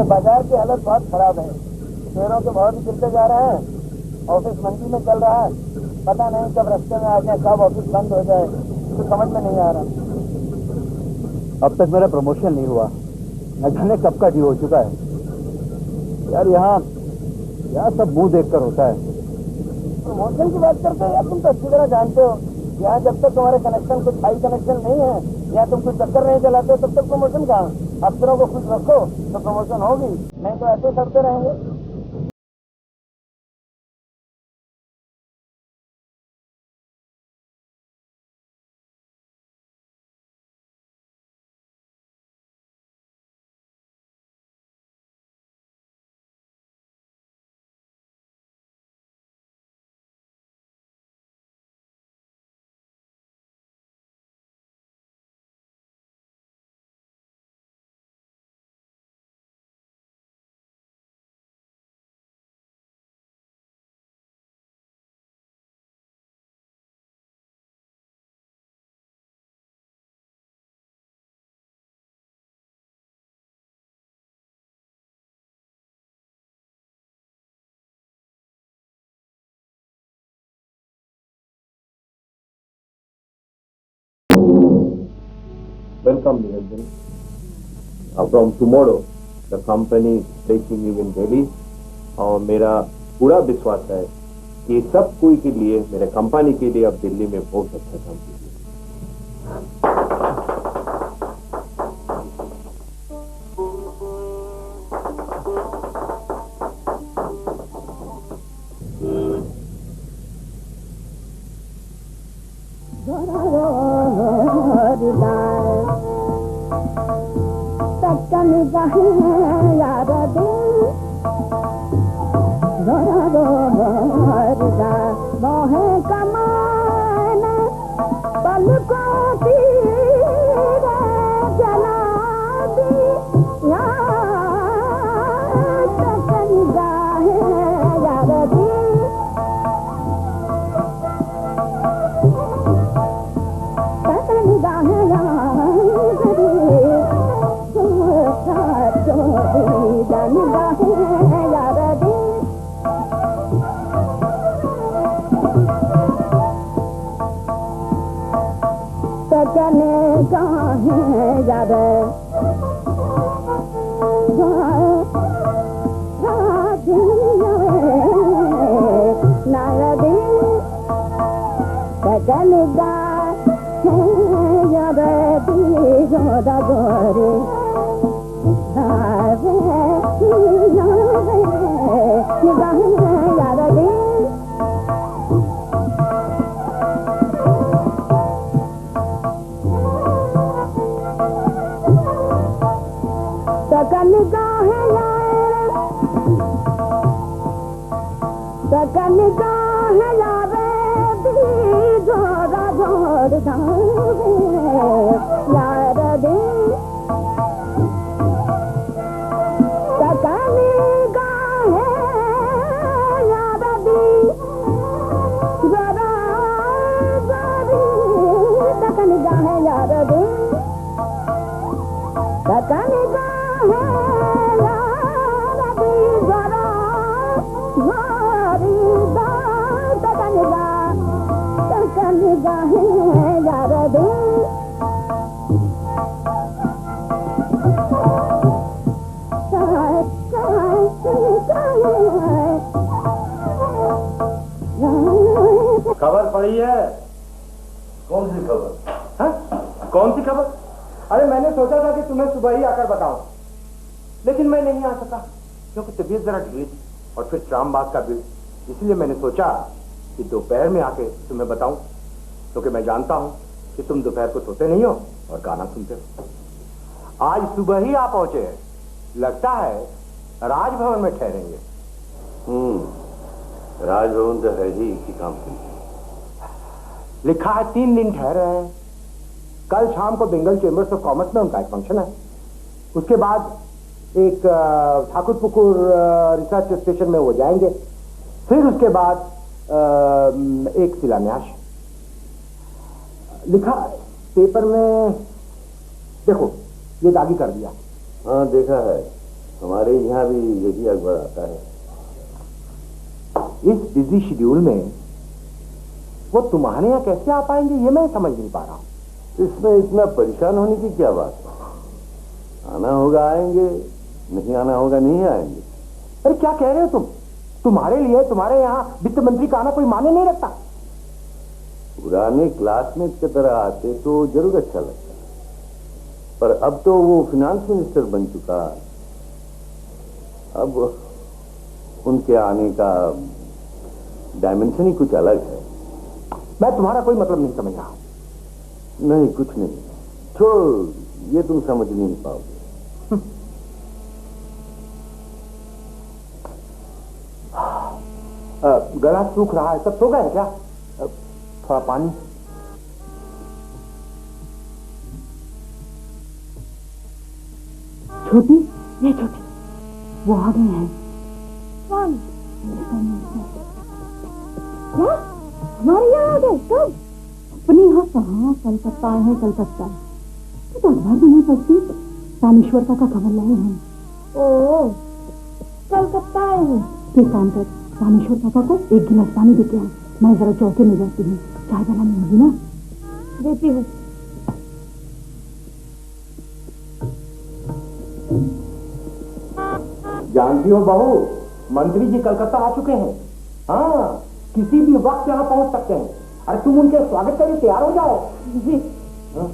Speaker 4: बाजार की हालत बहुत खराब है। शेयरों के भाव भी गिरते जा रहे हैं। ऑफिस मंदी में चल रहा है। पता नहीं कब रास्ते में आ जाए, कब ऑफिस बंद हो जाए, तो समझ में नहीं आ रहा। अब तक मेरा प्रमोशन नहीं हुआ, न जाने कब का ड्यू हो चुका है। यार यहाँ सब मुंह देखकर होता है। प्रमोशन की बात करते हो यार, तुम तो अच्छी तरह जानते हो यहाँ जब तक तुम्हारे कनेक्शन कुछ हाई कनेक्शन नहीं है, या तुम कुछ चक्कर नहीं चलाते हो, तब तक प्रमोशन कहाँ। अफसरों को खुश रखो तो प्रमोशन होगी, नहीं तो ऐसे करते रहेंगे।
Speaker 8: Welcome, Niranjan. From tomorrow, the company is placing you in Delhi. और मेरा पूरा विश्वास है कि सब कोई के लिए, मेरे कंपनी के लिए अब दिल्ली में बहुत अच्छा काम कीजिए।
Speaker 4: खबर पड़ी है।
Speaker 2: कौन सी खबर?
Speaker 4: हाँ? कौन सी खबर? अरे मैंने सोचा था कि तुम्हें सुबह ही आकर बताऊं, लेकिन मैं नहीं आ सका क्योंकि तबीयत जरा ढीली थी और फिर शामबाग का बिल, इसलिए मैंने सोचा कि दोपहर में आके तुम्हें बताऊं, क्योंकि मैं जानता हूं कि तुम दोपहर को सोते नहीं हो और गाना सुनते हो। आज सुबह ही आप पहुंचे हैं, लगता है राजभवन में ठहरेंगे।
Speaker 2: राजभवन तो है ही इसी काम से।
Speaker 4: लिखा है 3 दिन ठहरे हैं। कल शाम को बेंगल चेंबर्स ऑफ कॉमर्स में उनका एक फंक्शन है, उसके बाद एक ठाकुर पुकुर रिसर्च स्टेशन में वो जाएंगे, फिर उसके बाद एक शिलान्यास। लिखा पेपर में, देखो ये दागी कर दिया।
Speaker 2: हाँ देखा है, हमारे यहाँ भी यही अखबार आता है।
Speaker 4: इस बिजी शेड्यूल में वो तुम्हारे यहाँ कैसे आ पाएंगे ये मैं समझ नहीं पा रहा हूँ।
Speaker 2: इसमें इतना परेशान होने की क्या बात है? आना होगा आएंगे, नहीं आना होगा नहीं आएंगे।
Speaker 4: अरे क्या कह रहे हो तुम? तुम्हारे लिए तुम्हारे यहाँ वित्त मंत्री का आना कोई माने नहीं रखता।
Speaker 2: पुराने क्लासमेट की तरह आते तो जरूर अच्छा लगता, पर अब तो वो फिनांस मिनिस्टर बन चुका, अब उनके आने का डायमेंशन ही कुछ अलग है।
Speaker 4: मैं तुम्हारा कोई मतलब नहीं समझ रहा।
Speaker 2: नहीं कुछ नहीं, तो ये तुम समझ नहीं पाओगे।
Speaker 4: गला सूख रहा है, सब सो गए क्या? थोड़ा पानी।
Speaker 3: छोटी, ये छोटी, वो आ गए हैं। कौन? क्या? हमारे यहाँ आ गए? कब? अपने यहाँ कहाँ? कलकत्ता आए हैं, कलकत्ता। तो अखबार भी नहीं पढ़ती। रामेश्वर का खबर लाए हैं। ओह, कलकत्ता आए हैं। फिर काम कर, रामेश्वर काका को एक गिलास पानी दे के आ। मैं जरा चौके में जाती हूँ, चाय बनानी होगी ना। देती हूँ।
Speaker 4: जानती हो बहू, मंत्री जी कलकत्ता आ चुके हैं। हाँ, किसी भी वक्त यहाँ पहुंच सकते हैं। अरे तुम उनके स्वागत के लिए तैयार हो जाओ। जी। हाँ?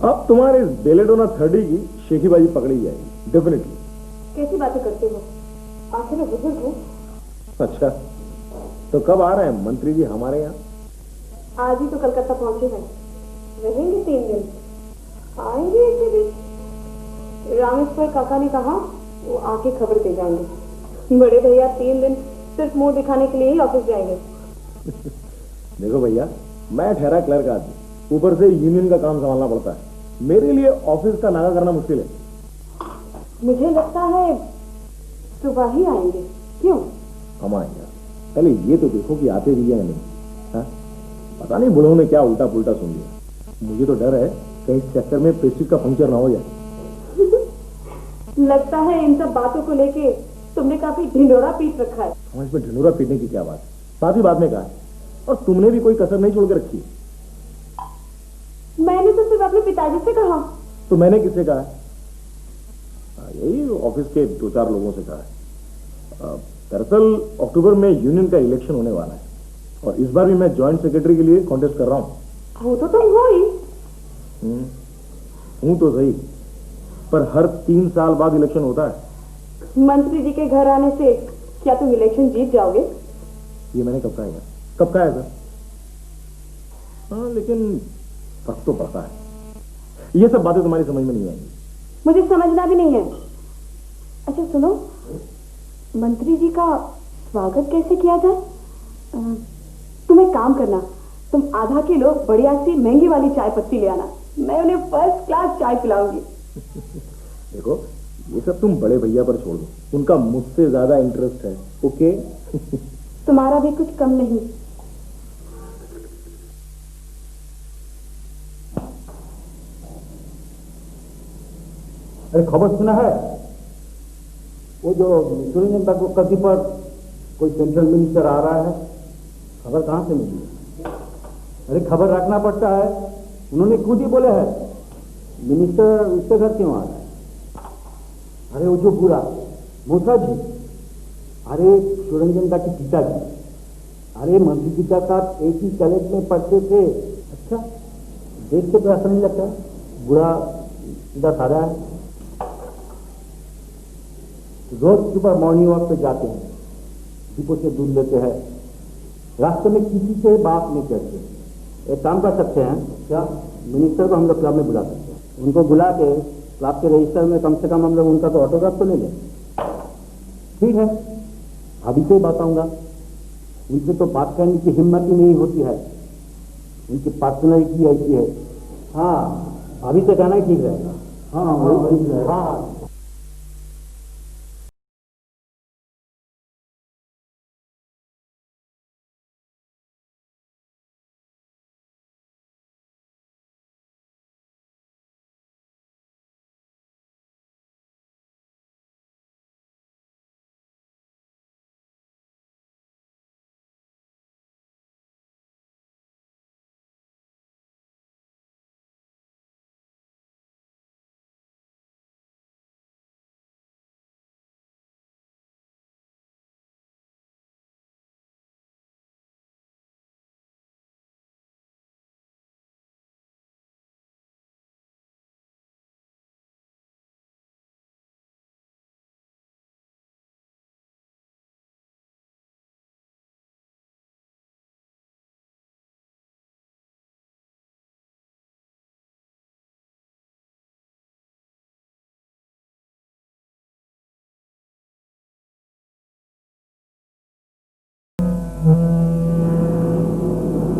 Speaker 9: अब तुम्हारे बेलेडोना 30 की शेखीबाजी पकड़ी जाएगी, डेफिनेटली।
Speaker 3: कैसी बातें करते हो? आखिर में बुजुर्ग हूँ।
Speaker 9: अच्छा, तो कब आ रहे हैं मंत्री जी हमारे यहाँ?
Speaker 3: आज ही तो कलकत्ता पहुंचे हैं, रहेंगे 3 दिन। आएंगे इसी दिन। रामेश्वर काका ने कहा वो आके खबर दे जाएंगे। बड़े भैया 3 दिन सिर्फ मुंह दिखाने के लिए ही ऑफिस जाएंगे।
Speaker 9: देखो भैया, मैं ठहरा क्लर्क आदमी, ऊपर से यूनियन का काम संभालना पड़ता है। मेरे लिए ऑफिस का नागा करना मुश्किल है।
Speaker 3: मुझे लगता है सुबह ही आएंगे। क्यों?
Speaker 9: हम आएंगे, पहले ये तो देखो कि आते भी या नहीं। हाँ? पता नहीं बुढ़ों ने क्या उल्टा पुल्टा सुन लिया। मुझे तो डर है कहीं इस चक्कर में प्रेस्टीज का पंक्चर ना हो जाए।
Speaker 3: लगता है इन सब बातों को लेके तुमने काफी ढिंढोरा पीट रखा है।
Speaker 9: हम इसमें ढिंढोरा पीटने की क्या बात, साथ ही बाद में कहा है। और तुमने भी कोई कसर नहीं छोड़ के रखी है।
Speaker 3: मैंने तो सिर्फ अपने पिताजी से कहा।
Speaker 9: तो मैंने किससे कहा है? यही ऑफिस के 2-4 लोगों से कहा है। दरअसल अक्टूबर में यूनियन का इलेक्शन होने वाला है और इस बार भी मैं जॉइंट सेक्रेटरी के लिए कॉन्टेस्ट कर रहा हूँ।
Speaker 3: वो तो तुम हो ही।
Speaker 9: हूँ तो सही, पर हर 3 साल बाद इलेक्शन होता है।
Speaker 3: मंत्री जी के घर आने से क्या तुम इलेक्शन जीत जाओगे?
Speaker 9: ये मैंने कब कहा है? कब कहा है सर? हाँ, लेकिन फर्क तो पड़ता है। ये सब बातें तुम्हारी समझ में नहीं आएंगी।
Speaker 3: मुझे समझना भी नहीं है। अच्छा सुनो, मंत्री जी का स्वागत कैसे किया जाए? तुम एक काम करना, तुम आधा किलो बढ़िया सी महंगी वाली चाय पत्ती ले आना। मैं उन्हें फर्स्ट क्लास चाय पिलाऊंगी।
Speaker 9: देखो, ये सब तुम बड़े भैया पर छोड़ दो, उनका मुझसे ज्यादा इंटरेस्ट है। ओके?
Speaker 3: तुम्हारा भी कुछ कम नहीं।
Speaker 4: अरे खबर सुना है?
Speaker 10: वो जो सुरेंद्र तक कथी पर कोई सेंट्रल मिनिस्टर आ रहा है, खबर कहाँ से मिली? अरे खबर रखना पड़ता है, उन्होंने खुद ही बोले है मिनिस्टर उसके घर क्यों आ रहा है? अरे वो जो बुरा मोसा जी, अरे सुरंजन का के पिताजी, अरे मंत्री पिता का एक ही कॉलेज में पढ़ते थे। अच्छा, देख के तो ऐसा नहीं लगता बुरा सीधा साधा है। रोज सुबह मॉर्निंग वॉक पे जाते हैं, डिपो से दूध लेते हैं, रास्ते में किसी से बात नहीं करते। एक काम कर सकते हैं क्या, मिनिस्टर को हम लोग क्लब में बुला सकते हैं, उनको बुला के क्लब के रजिस्टर में कम से कम हम लोग उनका तो ऑटोग्राफ तो ले लें। ठीक है, अभी से बताऊंगा, उनसे तो बात करने की हिम्मत ही नहीं होती है, उनकी पर्सनैलिटी ऐसी है। हाँ, अभी से कहना ही ठीक रहेगा। हाँ वही ठीक रहेगा। हाँ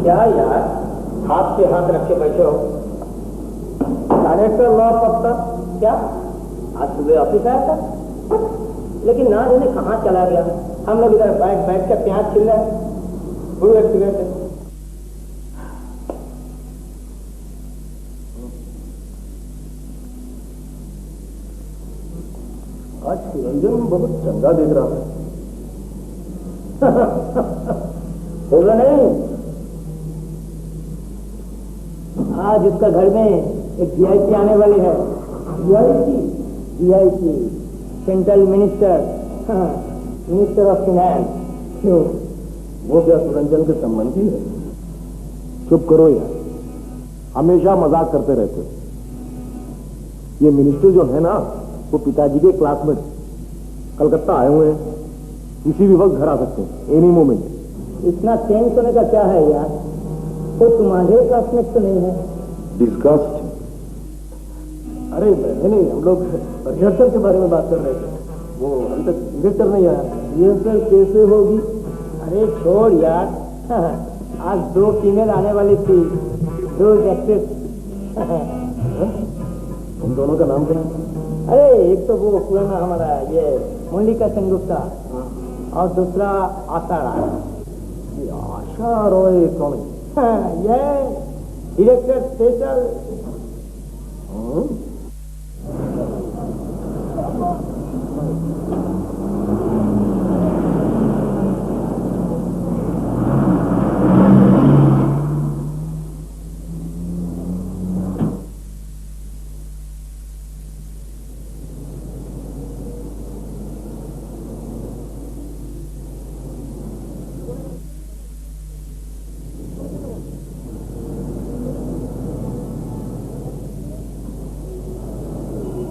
Speaker 6: क्या यार, हाथ पे हाथ रख के बैठे हो? डायरेक्टर लॉ कब तक? क्या आज सुबह ऑफिस आया था, लेकिन ना जाने कहाँ चला गया। हम लोग इधर बैठ के प्याज छिल रहे हैं। गुरु एक्सीडेंट है।
Speaker 8: आज सुरंजन बहुत चंगा देख रहा है।
Speaker 6: होगा नहीं, आज उसका घर में एक वीआईपी आने वाली है। VIP central minister, minister of finance. क्यों,
Speaker 8: वो क्या सुरंजन के संबंधी है? चुप करो यार, हमेशा मजाक करते रहते हो। ये मिनिस्टर जो है ना, वो पिताजी के क्लासमेट, कलकत्ता आए हुए हैं, किसी भी वक्त घर आ सकते हैं, एनी मोमेंट।
Speaker 6: इतना चेंज होने का क्या है यार, तो तुम्हारे क्लासमेट तो नहीं है।
Speaker 8: डिस्गस्ट। अरे नहीं, हम लोग रिहर्सल के बारे में बात कर रहे थे, वो अभी तक डिरेक्टर नहीं आया। रिहर्सल कैसे होगी?
Speaker 6: अरे छोड़ यार, आज 2 फीमेल आने वाली थी, 2 एक्ट्रेस।
Speaker 8: उन दोनों का नाम क्या है?
Speaker 6: अरे एक तो वो पुराना हमारा ये मल्लिका सेनगुप्ता, और दूसरा आशा राय।
Speaker 8: आशा रॉय कौन है?
Speaker 6: ये डायरेक्टर स्पेशल।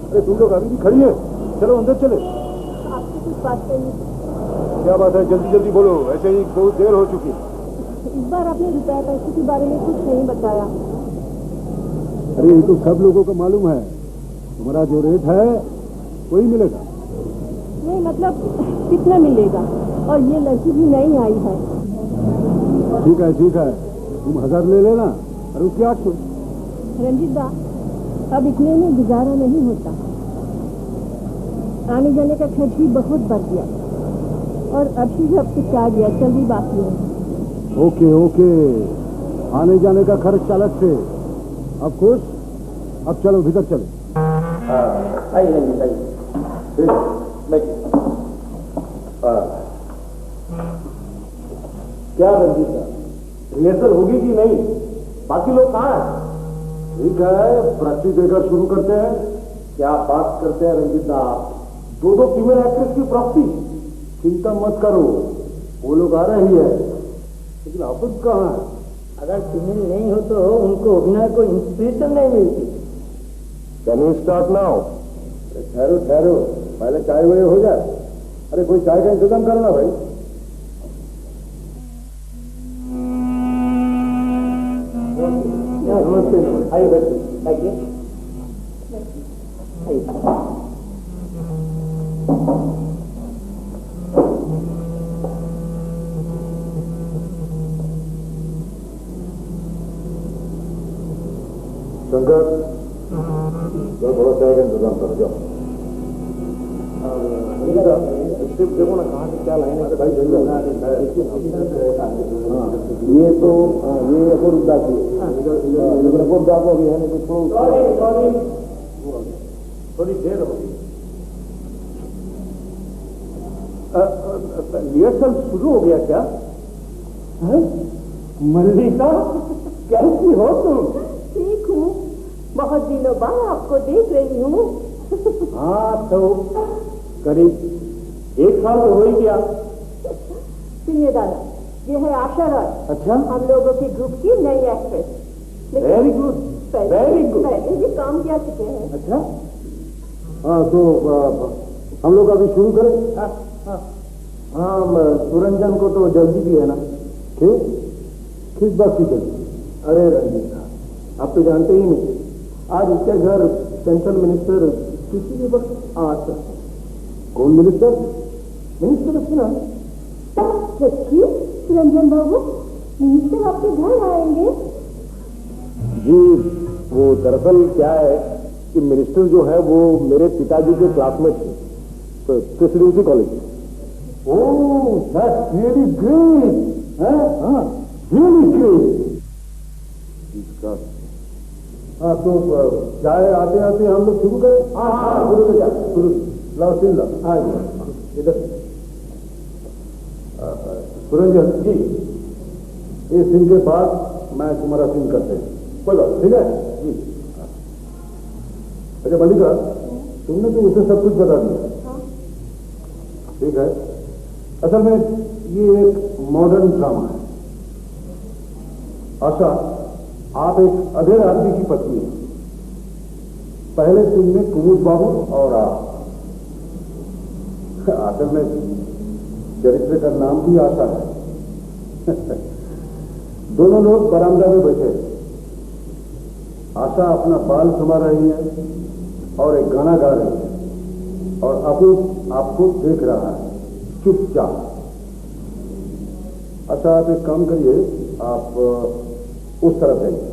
Speaker 8: अरे तुम लोग अभी भी खड़ी है, चलो अंदर चले।
Speaker 3: आपसे कुछ बात करनी थी।
Speaker 8: क्या बात है, जल्दी जल्दी बोलो, ऐसे ही बहुत देर हो चुकी।
Speaker 3: इस बार आपने रुपए पैसे के बारे में कुछ नहीं बताया।
Speaker 8: अरे ये तो सब लोगों को मालूम है, तुम्हारा जो रेट है वही मिलेगा।
Speaker 3: नहीं मतलब कितना मिलेगा, और ये लड़की भी नई आई है।
Speaker 8: ठीक है ठीक है, तुम 1000 ले लेना और उसके 800।
Speaker 3: रंजीत दा, अब इतने में गुजारा नहीं होता, आने जाने का खर्च भी बहुत बढ़ गया, और अभी सब कुछ आ गया, चल भी बाकी है।
Speaker 8: ओके ओके, आने जाने का खर्च अलग से। अब खुश, अब चलो भीतर चलो।
Speaker 6: आइए रंजीत, आइए।
Speaker 8: ठीक, क्या रंजीत साहब, रिहर्सल होगी कि नहीं? बाकी लोग कहाँ हैं? ठीक है, प्रैक्टिस देकर शुरू करते हैं। क्या बात करते हैं रंजीत साहब, दो फीमेल एक्ट्रेस की प्रॉक्सी? चिंता मत करो, वो लोग आ रही है, लेकिन अब कहाँ है?
Speaker 11: अगर फीमेल नहीं हो तो उनको अभिनय को इंस्पिरेशन नहीं मिलती।
Speaker 8: Can you start now? ठहरो ठहरो, पहले चाय वाय हो जाए। अरे कोई चाय का इंतजाम करो ना भाई। नमस्ते, आइए बैठिए। शंकर, जाओ थोड़ा चाय का इंतजाम करो, जाओ। देखो ना कहाँ से क्या लाइन है भाई। ये तो ये अपूर्वदा की अपूर्वदा को भी है, थोड़ी देर होगी। रिहर्सल शुरू हो गया क्या? मल्लिका, कैसी हो तुम?
Speaker 3: ठीक हूँ, बहुत दिनों बाद आपको देख रही हूँ।
Speaker 8: हाँ तो करीब 1 साल तो हो ही गया।
Speaker 3: सुनिए दादा, ये है आशा रॉय।
Speaker 8: अच्छा,
Speaker 3: हम लोगों की ग्रुप की नई actress.
Speaker 8: Very good, very good.
Speaker 3: पहले भी काम किया चुके हैं।
Speaker 8: अच्छा, हाँ तो हम लोग अभी शुरू करें। हाँ, सुरंजन को तो जल्दी भी है ना? किस बात की जल्दी? अरे रंजीत साहब, आप तो जानते ही नहीं, आज इसके घर सेंट्रल मिनिस्टर किसी भी वक्त आ सकता है। कौन मिनिस्टर? मिनिस्टर रखना।
Speaker 3: सच्ची? रंजन बाबू, मिनिस्टर आपके घर आएंगे?
Speaker 8: जी, वो दरअसल क्या है कि मिनिस्टर जो है वो मेरे पिताजी के क्लासमेट थे, तो presidency college. Oh, that's really great. हाँ, रियली ग्रेट। हाँ तो चाय आते आते हम लोग शुरू करें। हाँ, शुरू लाओ, सीन ला। हाँ इधर सुरंजन जी, इस सीन के बाद मैं तुम्हारा सीन करते हैं, कोई बात ठीक है जी। अच्छा मल्लिका, तुमने तो उसे सब कुछ बता दिया। ठीक है, असल में ये एक मॉडर्न ड्रामा है। आशा, आप एक अधेड़ आदमी की पत्नी है। पहले सीन में कुमुद बाबू और आप। असल में चरित्र का नाम भी आशा है। दोनों लोग बरामदा में बैठे। आशा अपना बाल थमा रही है और एक गाना गा रही है, और अपूप आपको देख रहा है चुपचाप। अच्छा, आप एक काम करिए, आप उस तरफ जाइए।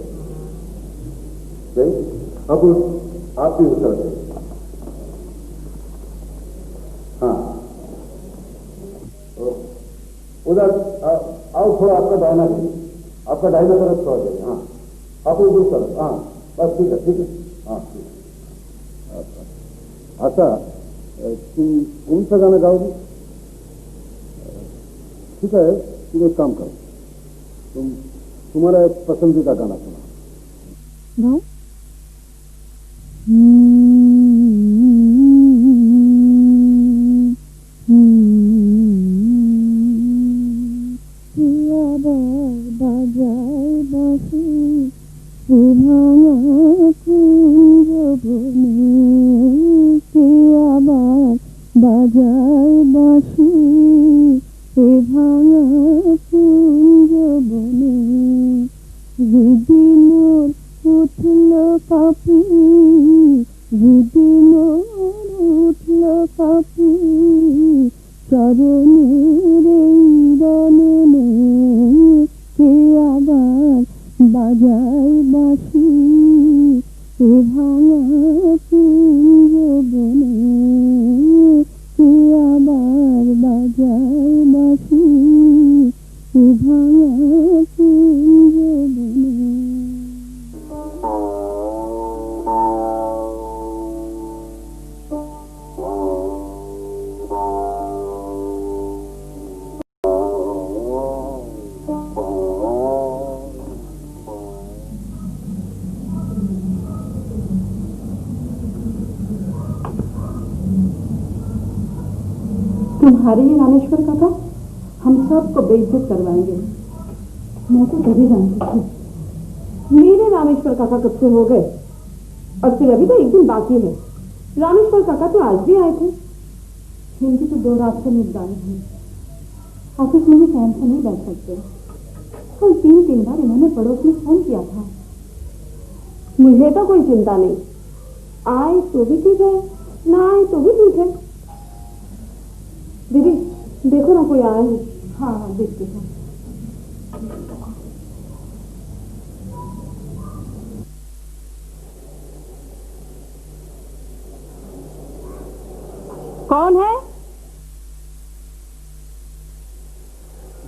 Speaker 8: अब आप भी उस तरफ जाइए। हाँ, उधर आओ, थोड़ा आपका दाहिना जाइए, आपका दाहिना तरफ थोड़ा जाइए। हाँ, आप उस तरफ। हाँ बस, ठीक है ठीक है। हाँ ठीक है। अच्छा, तुम कौन सा गाना गाओगी? ठीक है, तुम एक काम करो, तुम्हारा एक पसंदीदा गाना सुना।
Speaker 3: বাজায় বাঁশি এ ভাঙা কুঞ্জ বনে, হৃদি মোর উঠল কাঁপি, হৃদি মোর উঠল কাঁপি, চরণের এই রণনে কে আবার বাজায় বাঁশি এ ভাঙা কুঞ্জ বনে, কে আবার বাজায় বাঁশি এ ভাঙা কুঞ্জ বনে। तुम्हारे ये रामेश्वर काका हम सबको बेइज्जत करवाएंगे। मैं तो तभी जानती थी। मेरे रामेश्वर काका कब से हो गए और फिर अभी तो एक दिन बाकी है। रामेश्वर काका तो आज भी आए थे। इनकी तो 2 रात से निगरानी हुई। ऑफिस में भी टाइम से नहीं बैठ सकते। कल 3 बार इन्होंने पड़ोस में फोन किया था। मुझे तो कोई चिंता नहीं, आए तो भी ठीक है, ना आए तो भी ठीक है। दीदी देखो ना कोई आया है। हाँ देखती हूँ। कौन है?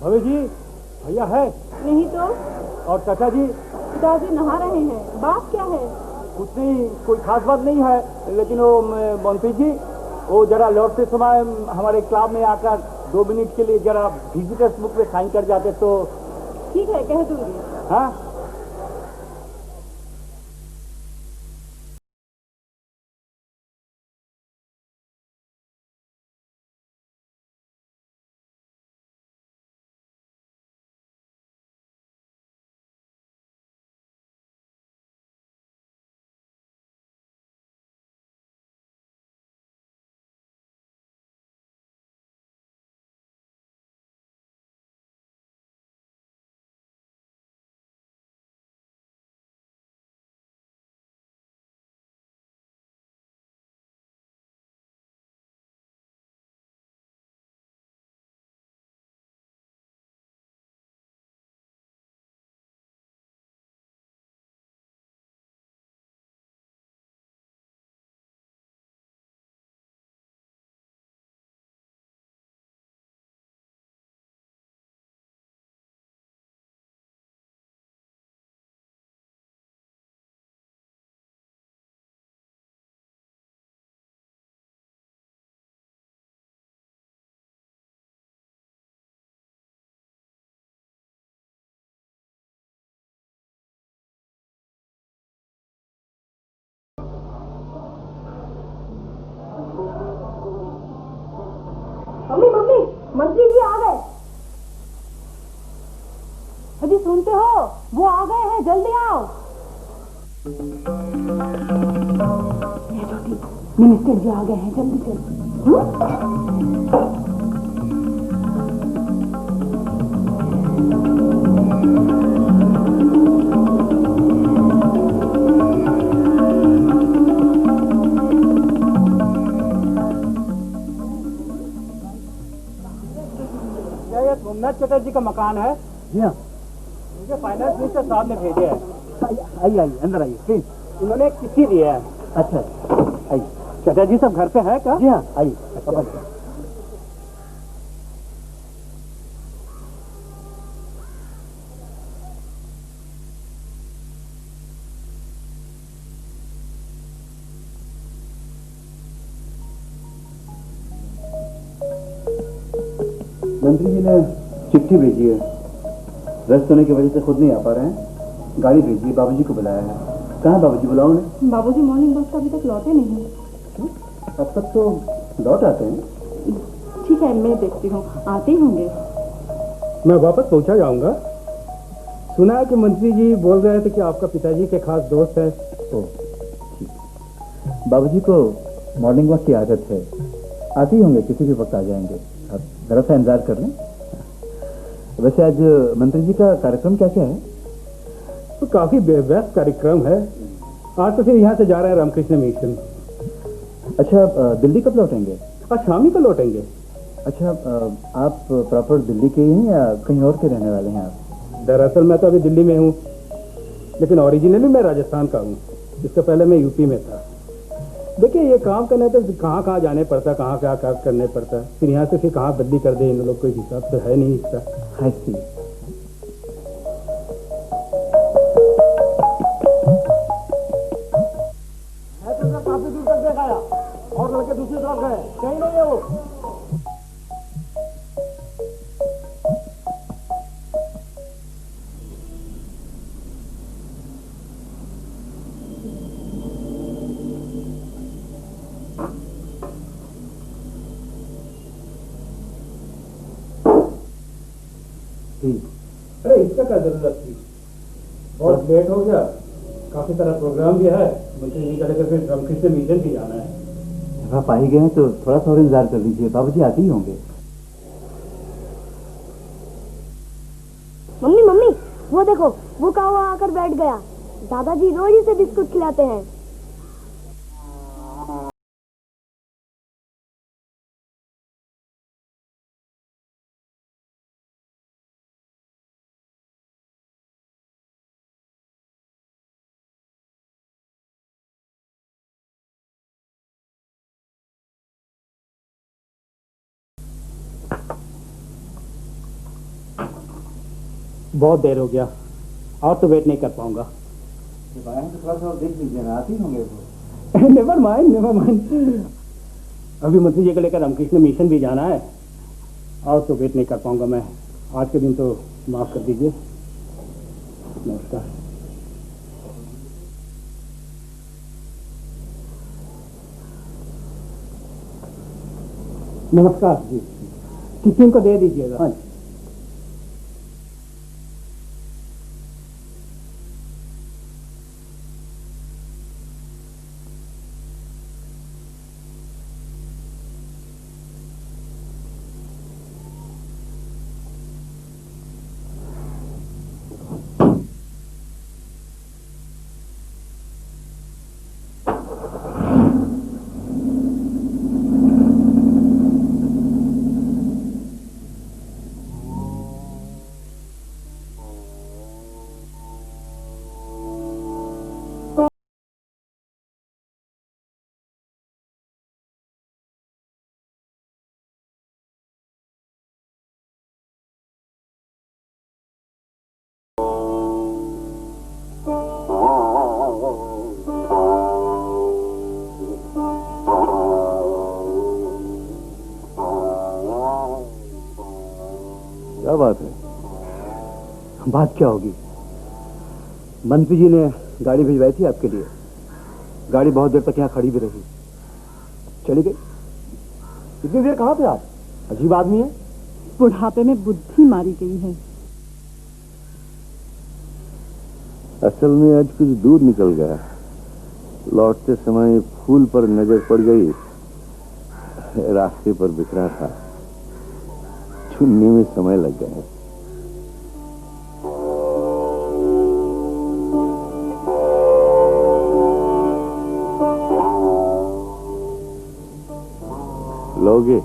Speaker 10: भवे जी, भैया है?
Speaker 3: नहीं तो।
Speaker 10: और चाचा जी?
Speaker 3: पिताजी नहा रहे हैं। बात क्या है?
Speaker 10: कुछ नहीं, कोई खास बात नहीं है, लेकिन वो मंत्री जी वो जरा लौटते समय हमारे क्लब में आकर 2 मिनट के लिए जरा विजिटर्स बुक पे साइन कर जाते तो।
Speaker 3: ठीक है, कह दूंगी।
Speaker 10: हाँ
Speaker 7: मम्मी मम्मी, मंत्री जी आ गए।
Speaker 3: अजी सुनते हो? वो आ गए हैं, जल्दी आओ। मिनिस्टर जी आ गए हैं, जल्दी चलो।
Speaker 10: सोमनाथ चटर्जी का मकान है?
Speaker 6: जी हाँ।
Speaker 10: मुझे फाइनेंस मिनिस्टर साहब ने भेजे हैं।
Speaker 6: आइए आइए, अंदर आइए प्लीज।
Speaker 10: उन्होंने एक चिट्ठी दी है।
Speaker 6: अच्छा आइए।
Speaker 10: चटर्जी सब घर पे है क्या?
Speaker 6: जी हाँ आइए।
Speaker 12: मंत्री जी ने चिट्ठी भेजी है। व्यस्त होने की वजह से खुद नहीं आ पा रहे हैं। गाड़ी भेजी, बाबूजी को बुलाया है। कहाँ बाबूजी? बुलाओ उन्हें।
Speaker 3: बाबूजी मॉर्निंग वॉक अभी तक लौटे नहीं हैं।
Speaker 12: अब तक तो लौट आते हैं।
Speaker 3: ठीक है, मैं देखती हूँ, आते ही होंगे।
Speaker 6: मैं वापस पहुंचा जाऊंगा। सुना है कि मंत्री जी बोल रहे थे कि आपका पिताजी के खास दोस्त है।
Speaker 12: ओह ठीक। बाबूजी को मॉर्निंग वॉक की आदत है, आते ही होंगे, किसी भी वक्त आ जाएंगे। आप जरा सा इंतजार कर लें। वैसे आज मंत्री जी का कार्यक्रम क्या क्या है?
Speaker 6: तो काफी व्यस्त कार्यक्रम है। आज तो फिर यहाँ से जा रहे हैं रामकृष्ण मिशन।
Speaker 12: अच्छा, दिल्ली कब लौटेंगे?
Speaker 6: आज शाम ही को लौटेंगे।
Speaker 12: अच्छा, आप प्रॉपर दिल्ली के ही हैं या कहीं और के रहने वाले हैं आप?
Speaker 6: दरअसल मैं तो अभी दिल्ली में हूँ, लेकिन ओरिजिनली मैं राजस्थान का हूँ। इससे पहले मैं यूपी में था। देखिए, ये काम करने तो कहाँ कहाँ जाने पड़ता, कहाँ क्या क्या करने पड़ता, फिर यहाँ से फिर कहाँ बदली कर दे इन लोग, कोई हिसाब तो है नहीं इसका।
Speaker 12: आई सी।
Speaker 10: काफी दूर तक देखाया और लड़के दूसरी तरफ गए, कहीं नहीं है वो। थी।
Speaker 12: अरे इसका क्या जरूरत थी, बहुत लेट हो गया, काफी सारा प्रोग्राम भी है, मुझे ये कहकर फिर रामकृष्ण मिशन भी जाना है।
Speaker 10: जब आप आ ही गए हैं तो थोड़ा सा और इंतजार कर लीजिए, बाबूजी आते ही होंगे।
Speaker 7: मम्मी मम्मी वो देखो, वो कौवा आकर बैठ गया। दादाजी रोज इसे बिस्कुट खिलाते हैं।
Speaker 6: बहुत देर हो गया, और तो वेट नहीं कर पाऊंगा।
Speaker 10: जब आए हैं तो थोड़ा सा और देख लीजिए ना, आते ही होंगे वो।
Speaker 6: नेवर माइंड नेवर माइंड, अभी मंत्री जी को लेकर रामकृष्ण मिशन भी जाना है, और तो वेट नहीं कर पाऊंगा मैं। आज के दिन तो माफ कर दीजिए। नमस्कार। नमस्कार जी, किचन को दे दीजिएगा। हाँ जी।
Speaker 8: क्या बात है?
Speaker 10: बात क्या होगी, मंत्री जी ने गाड़ी भिजवाई थी आपके लिए, गाड़ी बहुत देर तक यहाँ खड़ी भी रही, चली गई। इतनी देर कहाँ थे आप? अजीब आदमी है।
Speaker 3: बुढ़ापे में बुद्धि मारी गई है।
Speaker 2: असल में आज कुछ दूर निकल गया, लौटते समय फूल पर नजर पड़ गई, रास्ते पर बिखरा था, चुनने में समय लग गया। लोगे?